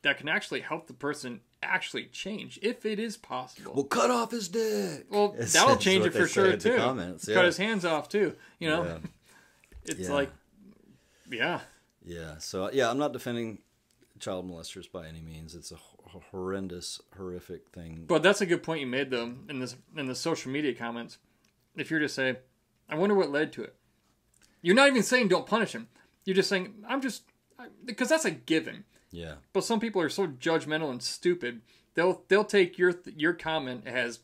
that can actually help the person actually change, if it is possible? Well, cut off his dick. Well, that'll change it for sure too. Cut his hands off too. It's like, yeah. So I'm not defending child molesters by any means. It's a horrendous, horrific thing. But that's a good point you made though in the social media comments. If you're to say, I wonder what led to it. You're not even saying don't punish him. You're just saying, because that's a given. Yeah. But some people are so judgmental and stupid. They'll take your comment as,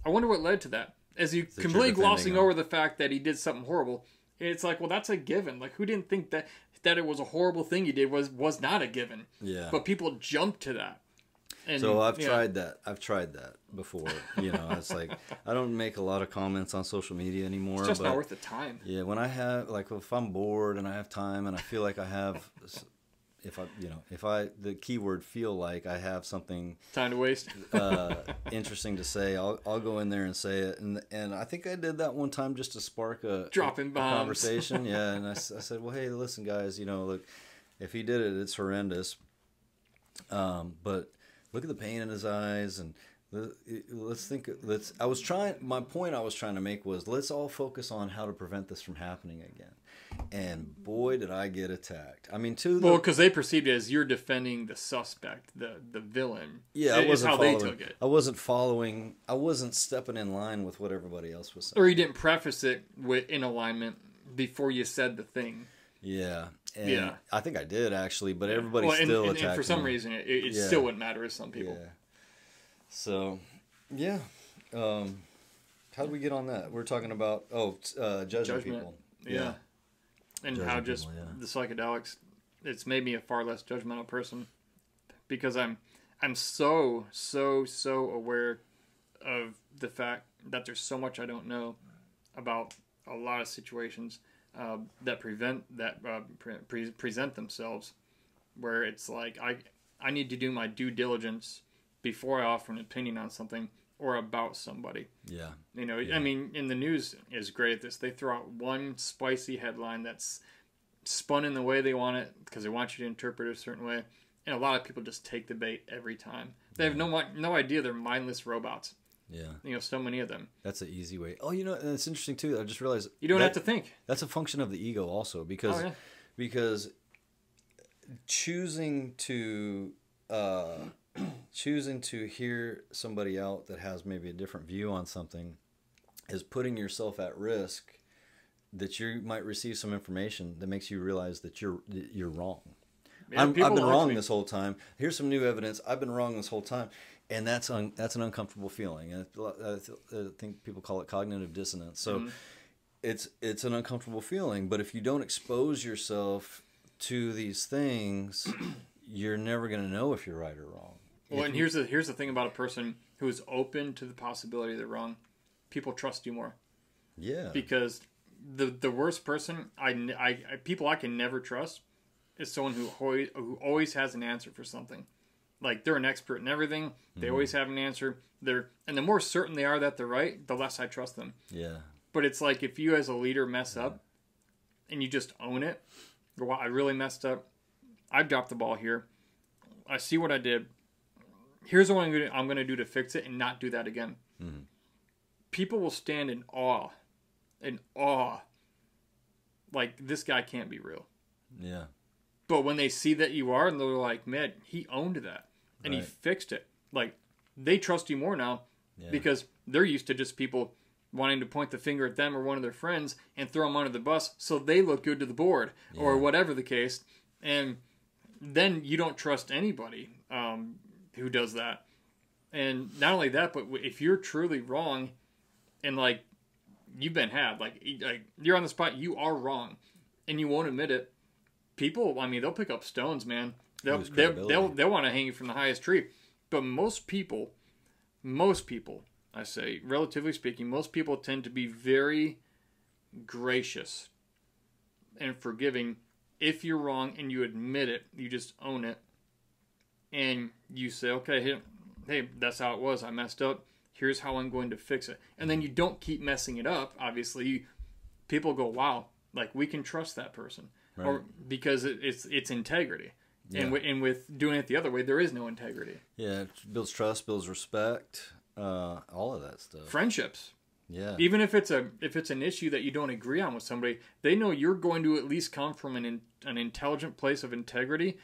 I wonder what led to that. As you completely glossing over the fact that he did something horrible. It's like, well, that's a given. Like, who didn't think that it was a horrible thing he did was not a given. Yeah. But people jump to that. And, so I've tried that. I've tried that before. It's like, I don't make a lot of comments on social media anymore. It's just not worth the time. Yeah, when I have, like, if I'm bored and I have time and I feel like I have, if I the keyword feel like I have something time to waste, interesting to say, I'll go in there and say it. And I think I did that one time just to spark a conversation. Yeah, and I said, well, hey, listen, guys, look, if he did it, it's horrendous. But look at the pain in his eyes, and my point I was trying to make was, let's all focus on how to prevent this from happening again. And boy, did I get attacked. I mean, because they perceived it as you're defending the suspect, the villain. Yeah, I wasn't following. They took it. I wasn't following. I wasn't stepping in line with what everybody else was saying. Or you didn't preface it in alignment before you said the thing. Yeah. And I think I did actually, but everybody still attacked me. And for some reason, it still wouldn't matter to some people. Yeah. So, yeah. How did we get on that? We're talking about judging people. Yeah. And judging how just people, the psychedelics, it's made me a far less judgmental person, because I'm so aware of the fact that there's so much I don't know about a lot of situations that present themselves, where it's like I need to do my due diligence before I offer an opinion on something or about somebody. Yeah. I mean, in the news is great at this. They throw out one spicy headline that's spun in the way they want it because they want you to interpret it a certain way, and a lot of people just take the bait every time. They have no idea they're mindless robots. Yeah. So many of them. That's an easy way. Oh, and it's interesting too. I just realized you don't have to think. That's a function of the ego also, because choosing to hear somebody out that has maybe a different view on something is putting yourself at risk that you might receive some information that makes you realize that you're wrong. Yeah, I've been wrong this whole time. Here's some new evidence. I've been wrong this whole time. And that's an uncomfortable feeling. And I think people call it cognitive dissonance. So it's an uncomfortable feeling. But if you don't expose yourself to these things, you're never going to know if you're right or wrong. Well, and here's the thing about a person who is open to the possibility they're wrong. People trust you more. Yeah. Because the worst person people I can never trust is someone who always has an answer for something. Like, they're an expert in everything. They always have an answer. And the more certain they are that they're right, the less I trust them. Yeah. But it's like, if you as a leader mess up and you just own it, go, well, I really messed up. I dropped the ball here. I see what I did. Here's what I'm going to do to fix it and not do that again. Mm-hmm. People will stand in awe. Like, this guy can't be real. Yeah. But when they see that you are, and they're like, man, he owned that. And he fixed it. Like, they trust you more now because they're used to just people wanting to point the finger at them or one of their friends and throw them under the bus so they look good to the board or whatever the case. And then you don't trust anybody who does that. And not only that, but if you're truly wrong and, like, you've been had, like you're on the spot, you are wrong, and you won't admit it, people, I mean, they'll pick up stones, man. They'll want to hang you from the highest tree. But most people, I say, relatively speaking, most people tend to be very gracious and forgiving. If you're wrong and you admit it, you just own it, and you say, okay, hey, that's how it was. I messed up. Here's how I'm going to fix it. And then you don't keep messing it up. Obviously, people go, wow, like we can trust that person, right. Or because it's integrity. Yeah. And with doing it the other way, there is no integrity. Yeah, it builds trust, builds respect, all of that stuff. Friendships. Yeah. Even if it's an issue that you don't agree on with somebody, they know you're going to at least come from an intelligent place of integrity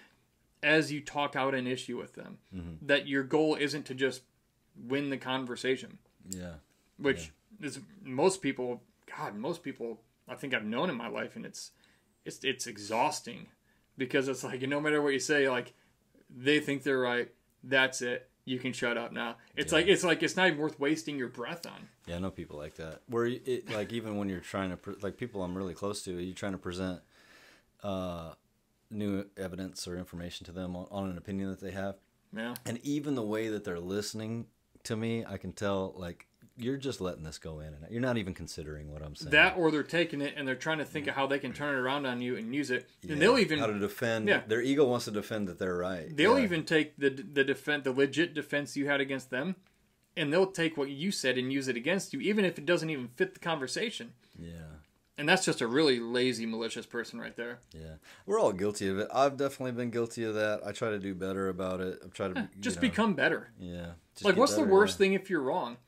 as you talk out an issue with them. Mm-hmm. That your goal isn't to just win the conversation. Yeah. Which is most people I think I've known in my life, and it's exhausting because it's like, no matter what you say, like they think they're right. That's it. You can shut up now. It's like it's not even worth wasting your breath on. Yeah, I know people like that. Where like even when you're trying to like people I'm really close to, you're trying to present new evidence or information to them on an opinion that they have. Yeah. And even the way that they're listening to me, I can tell like you're just letting this go in, and you're not even considering what I'm saying. That, or they're taking it and they're trying to think of how they can turn it around on you and use it. And they'll even how to defend. Yeah. Their ego wants to defend that they're right. They'll even take the legit defense you had against them, and they'll take what you said and use it against you, even if it doesn't even fit the conversation. Yeah. And that's just a really lazy, malicious person right there. Yeah. We're all guilty of it. I've definitely been guilty of that. I try to do better about it. I'm trying to just become better. Yeah. Like, what's the worst thing if you're wrong?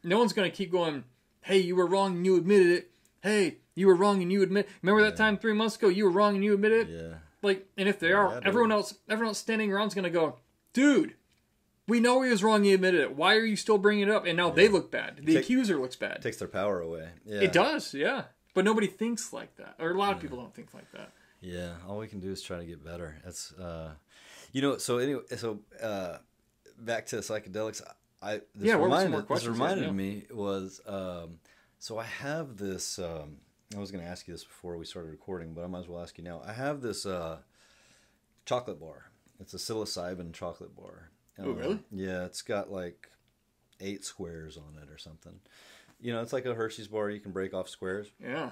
No one's going to keep going, hey, you were wrong and you admitted it. Hey, you were wrong and you admit. Remember that time 3 months ago you were wrong and you admitted it? Yeah. Like, and if they are, everyone else standing around is going to go, dude, we know he was wrong, he admitted it. Why are you still bringing it up? And now they look bad. The accuser looks bad. Takes their power away. Yeah. It does, yeah. But nobody thinks like that. Or a lot of people don't think like that. Yeah, all we can do is try to get better. That's, so anyway, back to psychedelics. This reminded me was, so I have this, I was going to ask you this before we started recording, but I might as well ask you now. I have this chocolate bar. It's a psilocybin chocolate bar. Oh, really? Yeah, it's got like 8 squares on it or something. It's like a Hershey's bar. You can break off squares. Yeah.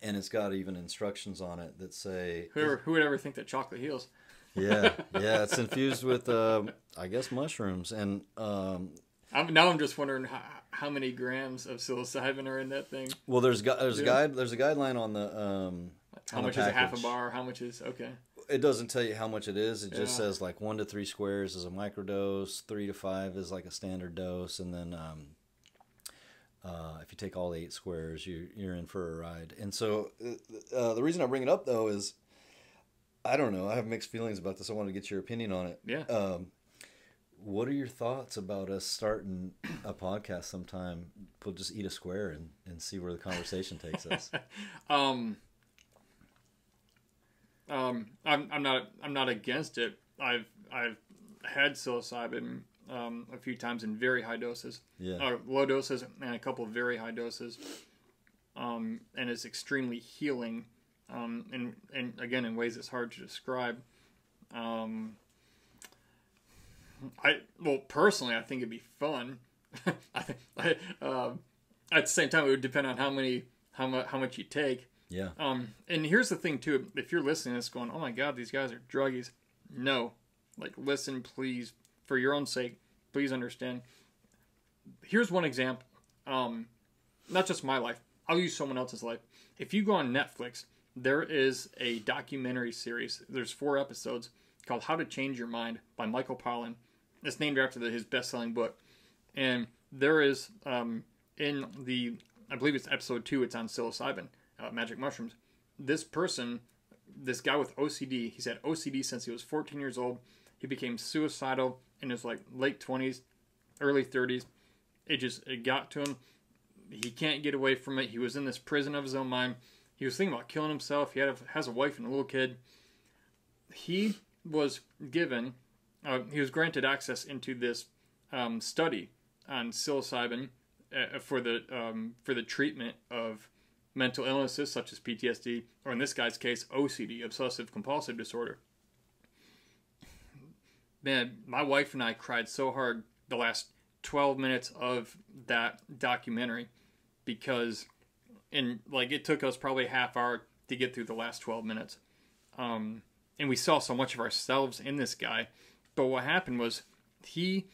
And it's got even instructions on it that say... Who would ever think that chocolate heals? Yeah. It's infused with, I guess, mushrooms. And I'm just wondering how many grams of psilocybin are in that thing. Well, there's a guideline on the how much is a half a bar? How much is okay? It doesn't tell you how much it is. It just says like 1 to 3 squares is a microdose, 3 to 5 is like a standard dose, and then if you take all 8 squares, you're in for a ride. And so the reason I bring it up though is I don't know. I have mixed feelings about this. I want to get your opinion on it. Yeah. What are your thoughts about us starting a podcast sometime? We'll just eat a square and see where the conversation takes us. I'm not against it. I've had psilocybin a few times in very high doses. Yeah. Low doses and a couple of very high doses. And it's extremely healing. And again, in ways it's hard to describe. Personally, I think it'd be fun. At the same time, it would depend on how much you take. Yeah. And here's the thing too: if you're listening to this, going, "Oh my God, these guys are druggies," no, like listen, please, for your own sake, please understand. Here's one example. Not just my life. I'll use someone else's life. If you go on Netflix, there is a documentary series. There's 4 episodes called "How to Change Your Mind" by Michael Pollan. It's named after his best-selling book. And there is, I believe it's episode 2, it's on psilocybin, magic mushrooms. This guy with OCD, he's had OCD since he was 14 years old. He became suicidal in his late 20s, early 30s. It got to him. He can't get away from it. He was in this prison of his own mind. He was thinking about killing himself. He has a wife and a little kid. He was given... he was granted access into this study on psilocybin for the treatment of mental illnesses such as PTSD, or in this guy's case, OCD, obsessive compulsive disorder. man, my wife and I cried so hard the last 12 minutes of that documentary because it took us probably a half hour to get through the last 12 minutes. And we saw so much of ourselves in this guy. But what happened was he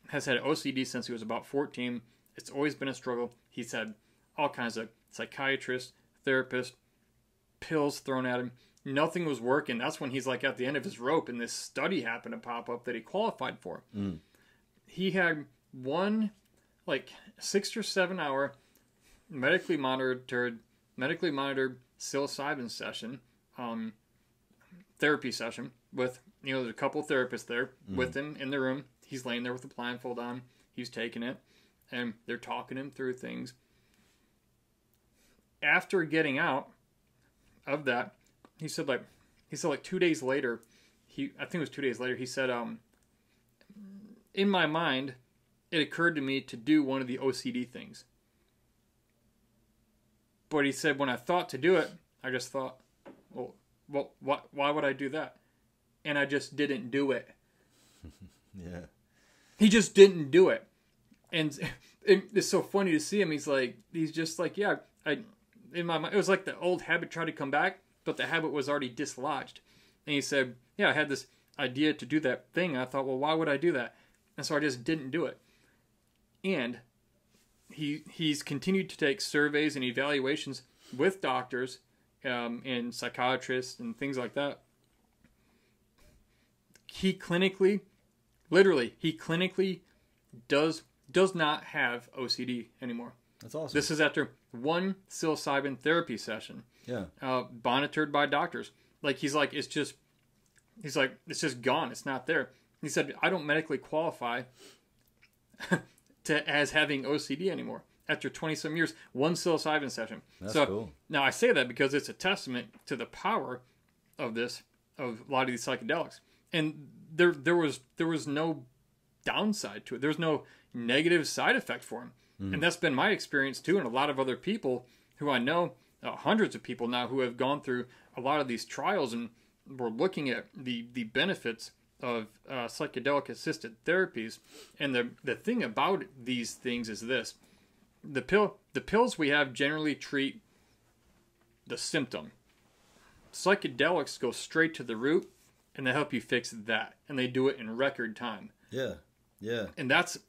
has had OCD since he was about 14. It's always been a struggle. He's had all kinds of psychiatrists, therapists, pills thrown at him. Nothing was working. That's when he's like at the end of his rope, and this study happened to pop up that he qualified for. He had one 6 or 7 hour medically monitored psilocybin session, therapy session with, there's a couple therapists there with him in the room. He's laying there with the blindfold on. He's taking it, and they're talking him through things. After getting out of that, he said 2 days later, I think it was 2 days later, he said, in my mind, it occurred to me to do one of the OCD things. But he said, when I thought to do it, I just thought, well, why would I do that? And I just didn't do it. Yeah. He just didn't do it. And it's so funny to see him. He's just like, yeah, in my mind, it was like the old habit tried to come back, but the habit was already dislodged. And he said, yeah, I had this idea to do that thing. I thought, well, why would I do that? And so I just didn't do it. And he's continued to take surveys and evaluations with doctors and psychiatrists and things like that. He clinically does not have OCD anymore. That's awesome. This is after one psilocybin therapy session. Yeah. Monitored by doctors. It's just gone. It's not there. He said, I don't medically qualify as having OCD anymore. After 20-some years, one psilocybin session. That's cool. Now I say that because it's a testament to the power of a lot of these psychedelics. And there was no downside to it. There's no negative side effect for him. And that's been my experience too, and a lot of other people who I know, hundreds of people now who have gone through a lot of these trials, and we're looking at the benefits of psychedelic-assisted therapies. And the thing about these things is this: the pills we have generally treat the symptom. Psychedelics go straight to the root, and they help you fix that, and they do it in record time. Yeah. Yeah. And that's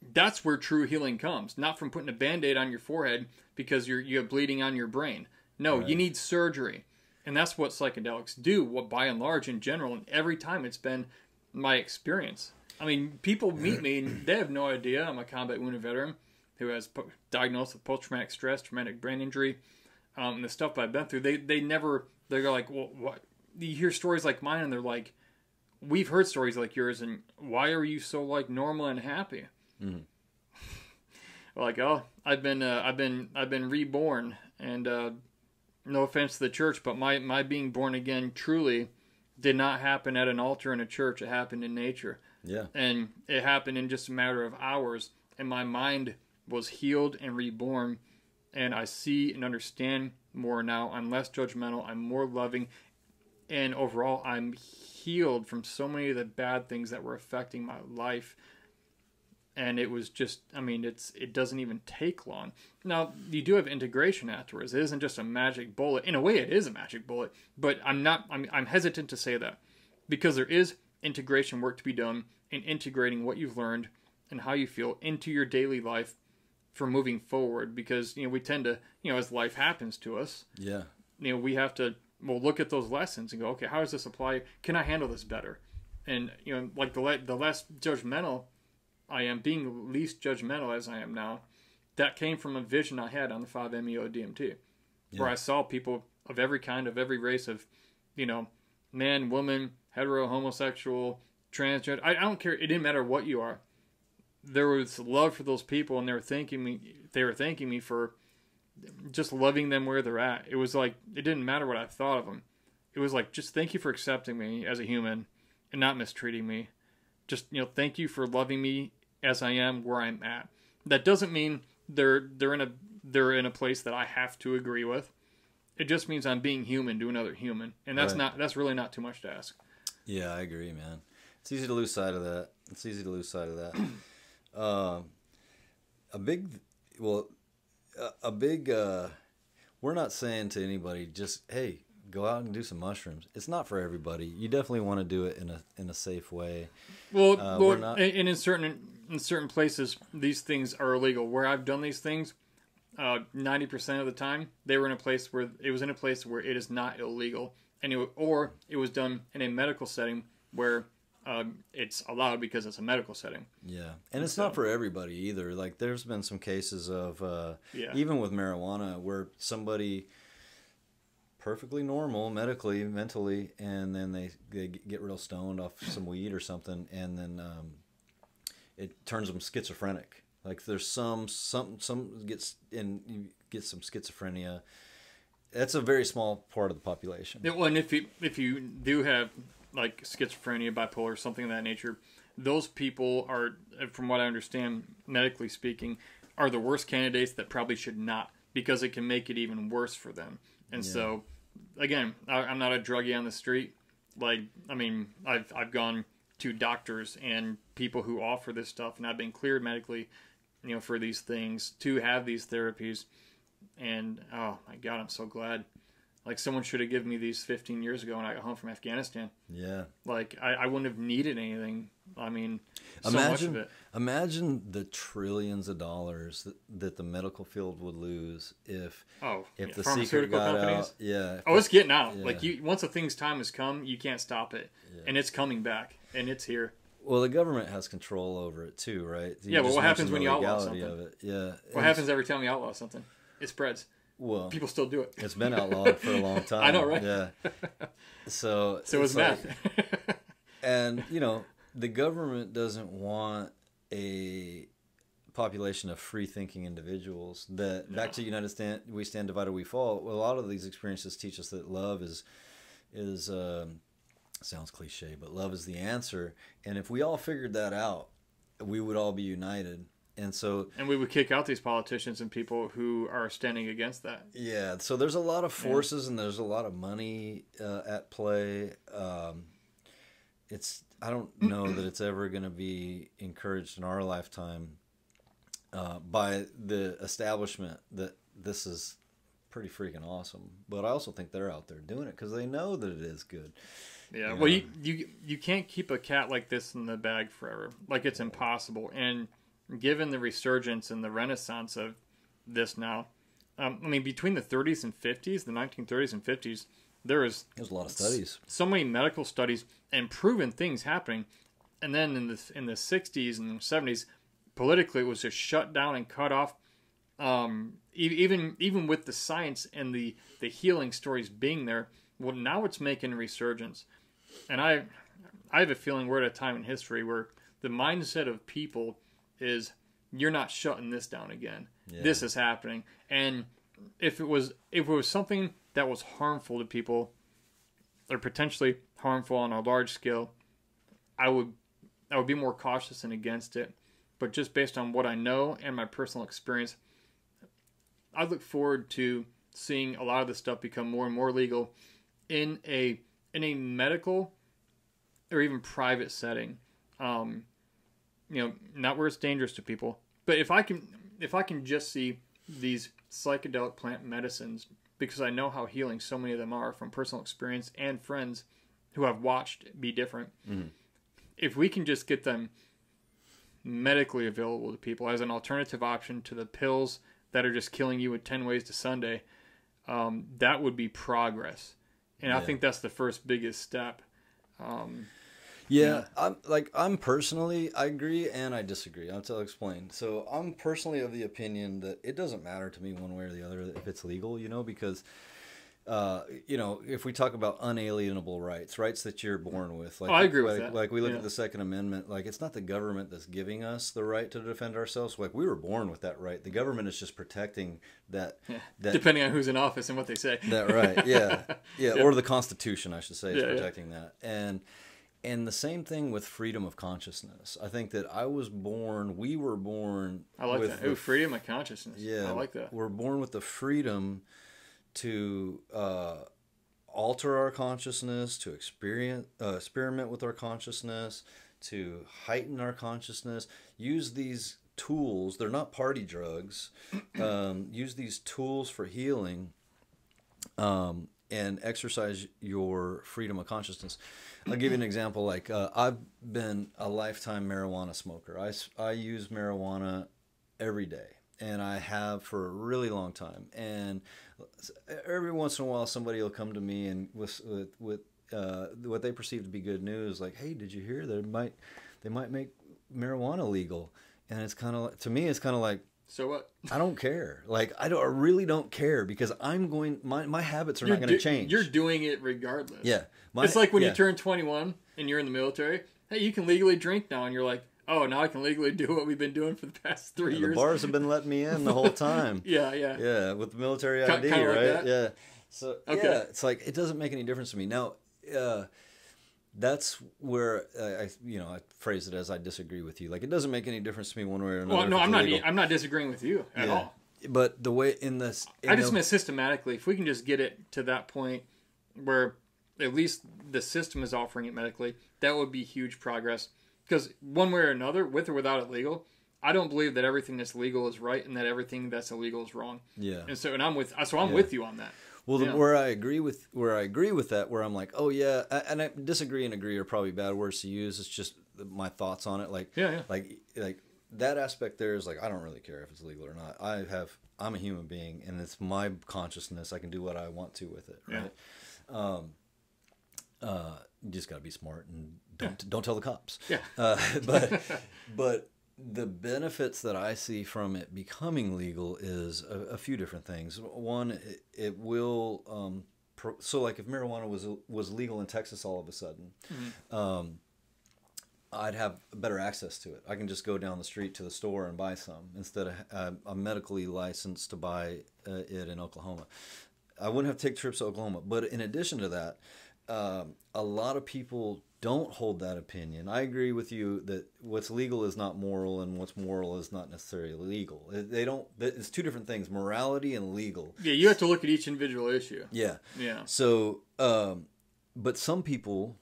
where true healing comes. Not from putting a Band-Aid on your forehead because you have bleeding on your brain. No, right. You need surgery. And that's what psychedelics do, by and large, in general. And every time it's been my experience. I mean, people meet me and they have no idea I'm a combat wounded veteran who has diagnosed with post-traumatic stress, traumatic brain injury, and the stuff I've been through. They're like, well, what? You hear stories like mine and they're like, we've heard stories like yours, and why are you so normal and happy? Mm-hmm. Oh, I've been reborn, and no offense to the church, but my being born again truly did not happen at an altar in a church. It happened in nature. Yeah, and it happened in just a matter of hours, and my mind was healed and reborn, and I see and understand more now. I'm less judgmental. I'm more loving, and overall, I'm healed from so many of the bad things that were affecting my life. And it was just, it doesn't even take long. Now, you do have integration afterwards. It isn't just a magic bullet. In a way, it is a magic bullet, but I'm hesitant to say that, because there is integration work to be done in integrating what you've learned and how you feel into your daily life for moving forward, because, we tend to, as life happens to us, we have to, look at those lessons and go, okay, how does this apply? Can I handle this better? And, the less judgmental I am, being the least judgmental as I am now, that came from a vision I had on the 5-MeO-DMT, where I saw people of every kind, of every race, of, man, woman, hetero, homosexual, transgender. I don't care. It didn't matter what you are. There was love for those people, and they were thanking me for just loving them where they're at. It was like, it didn't matter what I thought of them. It was like, just thank you for accepting me as a human and not mistreating me. Just, thank you for loving me as I am, where I'm at. That doesn't mean they're in a place that I have to agree with. It just means I'm being human to another human. And that's really not too much to ask. Yeah, I agree, man. It's easy to lose sight of that. It's easy to lose sight of that. We're not saying to anybody, just, hey, go out and do some mushrooms. It's not for everybody. You definitely want to do it in a safe way. Well, and in certain places, these things are illegal. Where I've done these things, 90% of the time, they were in a place where it is not illegal. Or it was done in a medical setting where it's allowed because it's a medical setting. Yeah, and it's not for everybody either. Like, there's been some cases of, even with marijuana, where somebody perfectly normal medically, mentally, and then they get real stoned off some weed or something, and then it turns them schizophrenic. Like, there's some gets some schizophrenia. That's a very small part of the population. Yeah, well, and if you do have like schizophrenia, bipolar, something of that nature, those people are, from what I understand, medically speaking, are the worst candidates that probably should not, because it can make it even worse for them. And so, again, I'm not a druggie on the street. Like, I mean, I've gone to doctors and people who offer this stuff, and I've been cleared medically, for these things, to have these therapies. And, oh my God, I'm so glad. Like, someone should have given me these 15 years ago when I got home from Afghanistan. Yeah. Like, I wouldn't have needed anything. I mean, much of it. Imagine the trillions of dollars that the medical field would lose if the secret got out. Yeah. Oh, it's getting out. Yeah. Like, once a thing's time has come, you can't stop it. Yeah. And it's coming back. And it's here. Well, the government has control over it too, right? But what happens when you outlaw something? Of it. Yeah. What happens every time you outlaw something? It spreads. Well, people still do it. It's been outlawed for a long time. I know, right? Yeah. So it's meth. And, the government doesn't want a population of free-thinking individuals back to United we stand divided, we fall. Well, a lot of these experiences teach us that love is sounds cliche, but love is the answer. And if we all figured that out, we would all be united. And we would kick out these politicians and people who are standing against that. Yeah. So there's a lot of forces and there's a lot of money at play. I don't know that it's ever going to be encouraged in our lifetime by the establishment that this is pretty freaking awesome. But I also think they're out there doing it because they know that it is good. Yeah. Well, you can't keep a cat like this in the bag forever. Like, it's impossible. And given the resurgence and the renaissance of this now, between the 30s and 50s, the 1930s and 50s, there's a lot of studies. So many medical studies and proven things happening. And then in the 60s and 70s, politically, it was just shut down and cut off. Even with the science and the healing stories being there, well, now it's making a resurgence. And I have a feeling we're at a time in history where the mindset of people is, you're not shutting this down again. Yeah. This is happening. And if it was something that was harmful to people, or potentially harmful on a large scale, I would be more cautious and against it. But just based on what I know and my personal experience, I look forward to seeing a lot of this stuff become more and more legal in a medical or even private setting. Not where it's dangerous to people. But if I can just see these psychedelic plant medicines, because I know how healing so many of them are from personal experience and friends who I've watched be different. Mm-hmm. If we can just get them medically available to people as an alternative option to the pills that are just killing you with 10 ways to Sunday, that would be progress. And I think that's the first biggest step. I'm personally, I agree and I disagree. I'll explain. So I'm personally of the opinion that it doesn't matter to me one way or the other if it's legal, because, if we talk about unalienable rights that you're born with. Like, I agree with that. Like we look at the Second Amendment, like it's not the government that's giving us the right to defend ourselves. Like we were born with that right. The government is just protecting that. Depending on who's in office and what they say. That right. Yeah. Yeah. Or the Constitution, I should say, is protecting that. And the same thing with freedom of consciousness. I think that we were born. I like that. Oh, freedom of consciousness. Yeah. I like that. We're born with the freedom to alter our consciousness, to experiment with our consciousness, to heighten our consciousness. Use these tools. They're not party drugs. Use these tools for healing, and exercise your freedom of consciousness. I'll give you an example. Like, I've been a lifetime marijuana smoker. I use marijuana every day, and I have for a really long time. And every once in a while, somebody will come to me and with what they perceive to be good news, like, "Hey, did you hear they might make marijuana legal?" And it's kind of, to me, it's kind of like, so what? I don't care. Like, I really don't care, because my habits are not going to change. You're doing it regardless. Yeah. It's like when you turn 21 and you're in the military. Hey, you can legally drink now, and you're like, oh, now I can legally do what we've been doing for the past 3 years. The bars have been letting me in the whole time. Yeah, with the military ID, right? Like that? Yeah. So yeah, it's like, it doesn't make any difference to me. Now, that's where I phrase it as, I disagree with you. Like, it doesn't make any difference to me one way or another. Well, no, I'm not disagreeing with you at all. But the way in this, I just meant systematically. If we can just get it to that point where at least the system is offering it medically, that would be huge progress. Because one way or another, with or without it legal, I don't believe that everything that's legal is right and that everything that's illegal is wrong. Yeah. And I'm with you on that. Well, where I agree with that, where I'm like, oh yeah, and I disagree and agree are probably bad words to use. It's just my thoughts on it. Like, like that aspect there is like, I don't really care if it's legal or not. I'm a human being, and it's my consciousness. I can do what I want to with it. Right. You just got to be smart and don't tell the cops. Yeah. But the benefits that I see from it becoming legal is a few different things. One, it will, so like if marijuana was legal in Texas all of a sudden, I'd have better access to it. I can just go down the street to the store and buy some, instead of I'm medically licensed to buy it in Oklahoma. I wouldn't have to take trips to Oklahoma. But in addition to that, a lot of people don't hold that opinion. I agree with you that what's legal is not moral, and what's moral is not necessarily legal. They don't. It's two different things: morality and legal. Yeah, you have to look at each individual issue. Yeah. So, but some people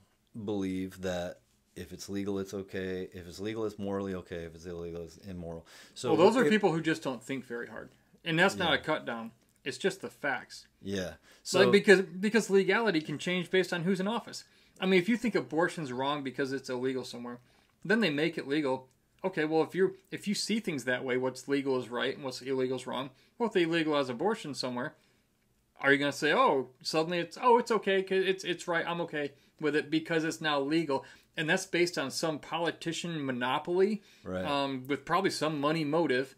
believe that if it's legal, it's okay. If it's legal, it's morally okay. If it's illegal, it's immoral. So, those are people who just don't think very hard, and that's not a cut down. It's just the facts. Yeah. So because legality can change based on who's in office. I mean, if you think abortion's wrong because it's illegal somewhere, then they make it legal. Okay, well, if you see things that way, what's legal is right and what's illegal is wrong. Well, if they legalize abortion somewhere, are you going to say, oh, suddenly it's okay, 'cause it's right, I'm okay with it because it's now legal? And that's based on some politician monopoly, right? With probably some money motive.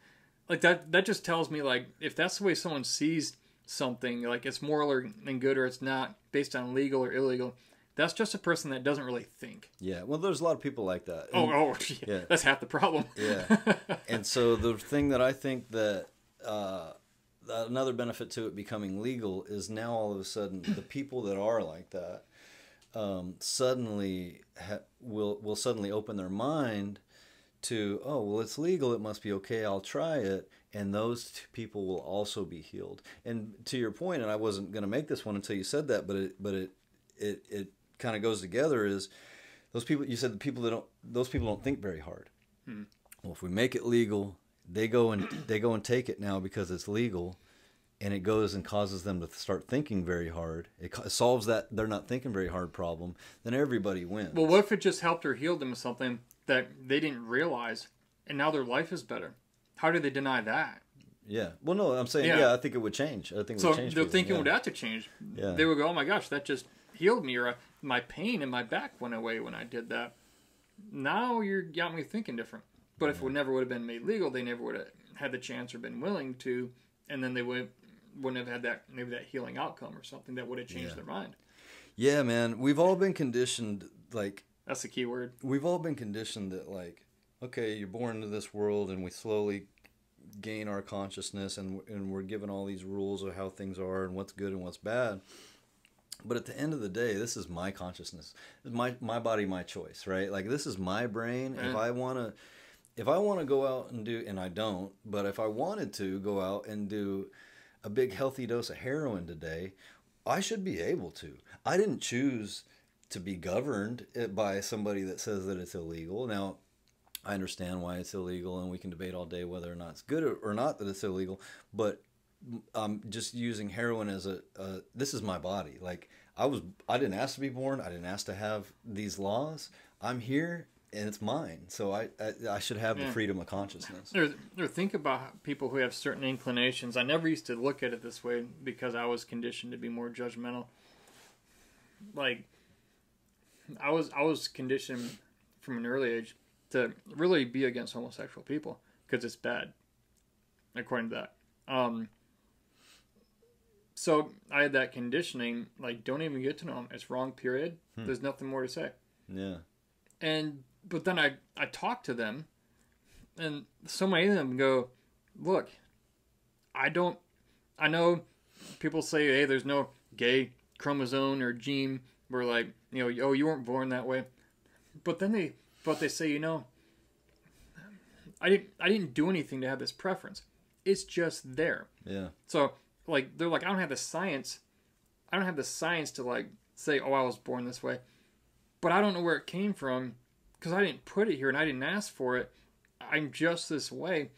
Like that just tells me, like, if that's the way someone sees something, like it's moral and good or it's not, based on legal or illegal, that's just a person that doesn't really think. Yeah, well, there's a lot of people like that. Yeah. That's half the problem. Yeah, and so the thing that I think that another benefit to it becoming legal is now all of a sudden the people that are like that suddenly will suddenly open their mind to, oh, well, it's legal, it must be okay, I'll try it, and those people will also be healed. And to your point, and I wasn't going to make this one until you said that, but it kind of goes together, is those people, you said those people don't think very hard. Well, if we make it legal, they go and take it now because it's legal, and it goes and causes them to start thinking very hard. It solves that they're not thinking very hard problem, then everybody wins. Well, what if it just helped or healed them with something that they didn't realize, and now their life is better? How do they deny that? Yeah. Well, no, I'm saying, I think it would change. I think it would change. So their thinking would have to change. Yeah. They would go, oh my gosh, that just healed me, or my pain in my back went away when I did that. Now you got me thinking different. But if it never would have been made legal, they never would have had the chance or been willing to, and then they wouldn't have had that healing outcome or something that would have changed their mind. Yeah, man. We've all been conditioned, like... That's the key word. We've all been conditioned that, like, okay, you're born into this world, and we slowly gain our consciousness, and we're given all these rules of how things are and what's good and what's bad. But at the end of the day, this is my consciousness. My body, my choice, right? Like, this is my brain. If I want to go out and do, and I don't, but if I wanted to go out and do a big healthy dose of heroin today, I should be able to. I didn't choose to be governed by somebody that says that it's illegal. Now, I understand why it's illegal, and we can debate all day whether or not it's good or not that it's illegal, but I'm just using heroin as this is my body. Like, I didn't ask to be born. I didn't ask to have these laws. I'm here, and it's mine. So I should have the freedom of consciousness. Or think about people who have certain inclinations. I never used to look at it this way because I was conditioned to be more judgmental. Like, I was conditioned from an early age to really be against homosexual people because it's bad, according to that. So I had that conditioning, like, don't even get to know them. It's wrong, period. There's nothing more to say. Yeah. But then I talk to them, and so many of them go, look, I know people say, hey, there's no gay chromosome or gene where, like, you know, oh, you weren't born that way. But then they say, you know, I didn't do anything to have this preference. It's just there. Yeah. So, like, they're like, I don't have the science to, like, say, oh, I was born this way. But I don't know where it came from because I didn't put it here and I didn't ask for it. I'm just this way.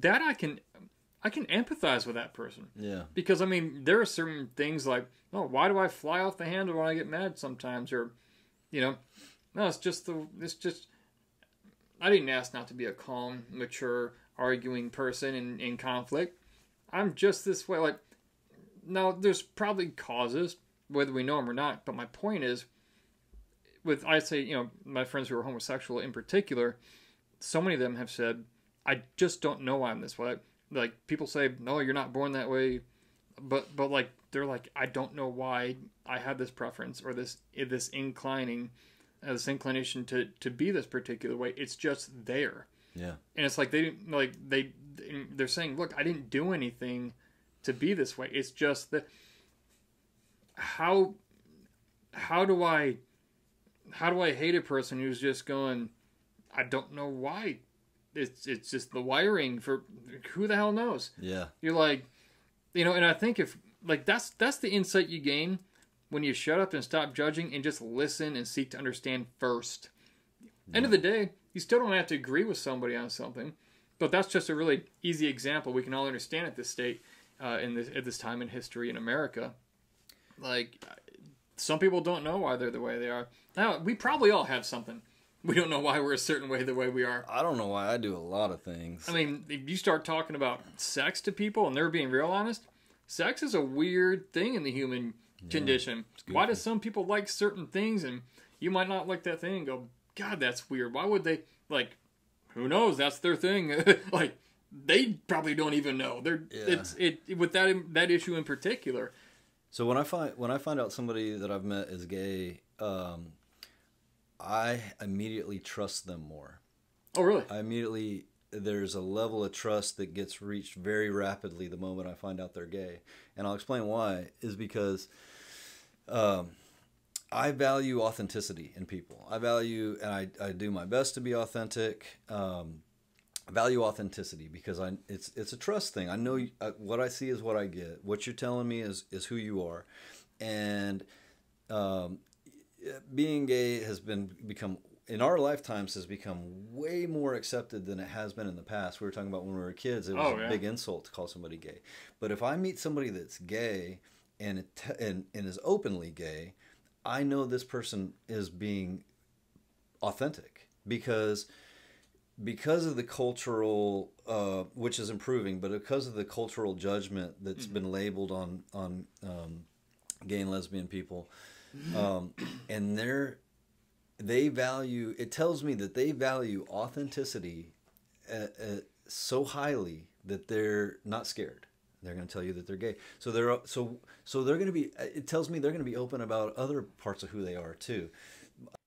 That I can empathize with that person. Yeah. Because, I mean, there are certain things like, oh, why do I fly off the handle when I get mad sometimes? Or, you know, no, it's just I didn't ask not to be a calm, mature, arguing person in conflict. I'm just this way. Like, now, there's probably causes, whether we know them or not. But my point is, I say, you know, my friends who are homosexual in particular, so many of them have said, I just don't know why I'm this way. Like, people say, no, you're not born that way. But like, they're like, I don't know why I have this preference or this inclination to be this particular way. It's just there. Yeah. And it's like they're saying, look, I didn't do anything to be this way. It's just that how do I hate a person who's just going, I don't know why. It's just the wiring for who the hell knows. Yeah. You're like, you know, and I think if like that's the insight you gain when you shut up and stop judging and just listen and seek to understand first. Yeah. End of the day, you still don't have to agree with somebody on something, but that's just a really easy example we can all understand at this state, at this time in history in America. Like, some people don't know why they're the way they are. Now, we probably all have something. We don't know why we're a certain way the way we are. I don't know why I do a lot of things. I mean, if you start talking about sex to people and they're being real honest, sex is a weird thing in the human condition. Why do some people like certain things and you might not like that thing and go, God, that's weird. Why would they? Like, who knows? That's their thing. Like, they probably don't even know. It's with that issue in particular. So when I find out somebody that I've met is gay, I immediately trust them more. Oh, really? There's a level of trust that gets reached very rapidly the moment I find out they're gay. And I'll explain why, is because I value authenticity in people. I value, and I do my best to be authentic. I value authenticity because it's a trust thing. I know what I see is what I get. What you're telling me is who you are. And being gay has become in our lifetimes has become way more accepted than it has been in the past. We were talking about when we were kids, it was a big insult to call somebody gay. But if I meet somebody that's gay and is openly gay, I know this person is being authentic because of the cultural, which is improving, but because of the cultural judgment that's been labeled on gay and lesbian people, and they value, it tells me that they value authenticity so highly that they're not scared. They're going to tell you that they're gay. So they're going to be, it tells me they're going to be open about other parts of who they are too.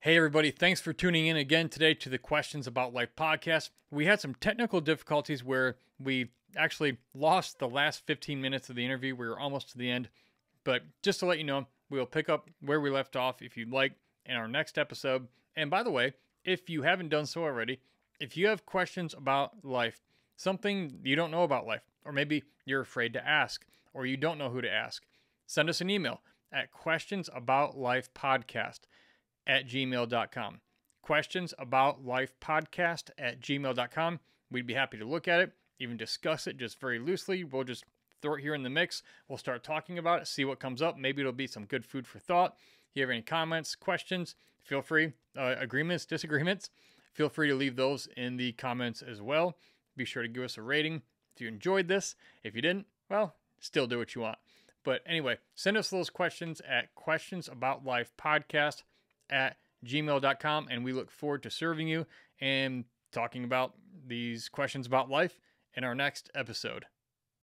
Hey everybody, thanks for tuning in again today to the Questions About Life podcast. We had some technical difficulties where we actually lost the last 15 minutes of the interview. We were almost to the end. But just to let you know, we'll pick up where we left off if you'd like in our next episode. And by the way, if you haven't done so already, if you have questions about life, something you don't know about life, or maybe you're afraid to ask, or you don't know who to ask, send us an email at questionsaboutlifepodcast@gmail.com. questionsaboutlifepodcast@gmail.com. We'd be happy to look at it, even discuss it just very loosely. We'll just throw it here in the mix. We'll start talking about it, see what comes up. Maybe it'll be some good food for thought. If you have any comments, questions, feel free. Agreements, disagreements, feel free to leave those in the comments as well. Be sure to give us a rating if you enjoyed this. If you didn't, well, still do what you want. But anyway, send us those questions at questionsaboutlifepodcast@gmail.com, and we look forward to serving you and talking about these questions about life in our next episode.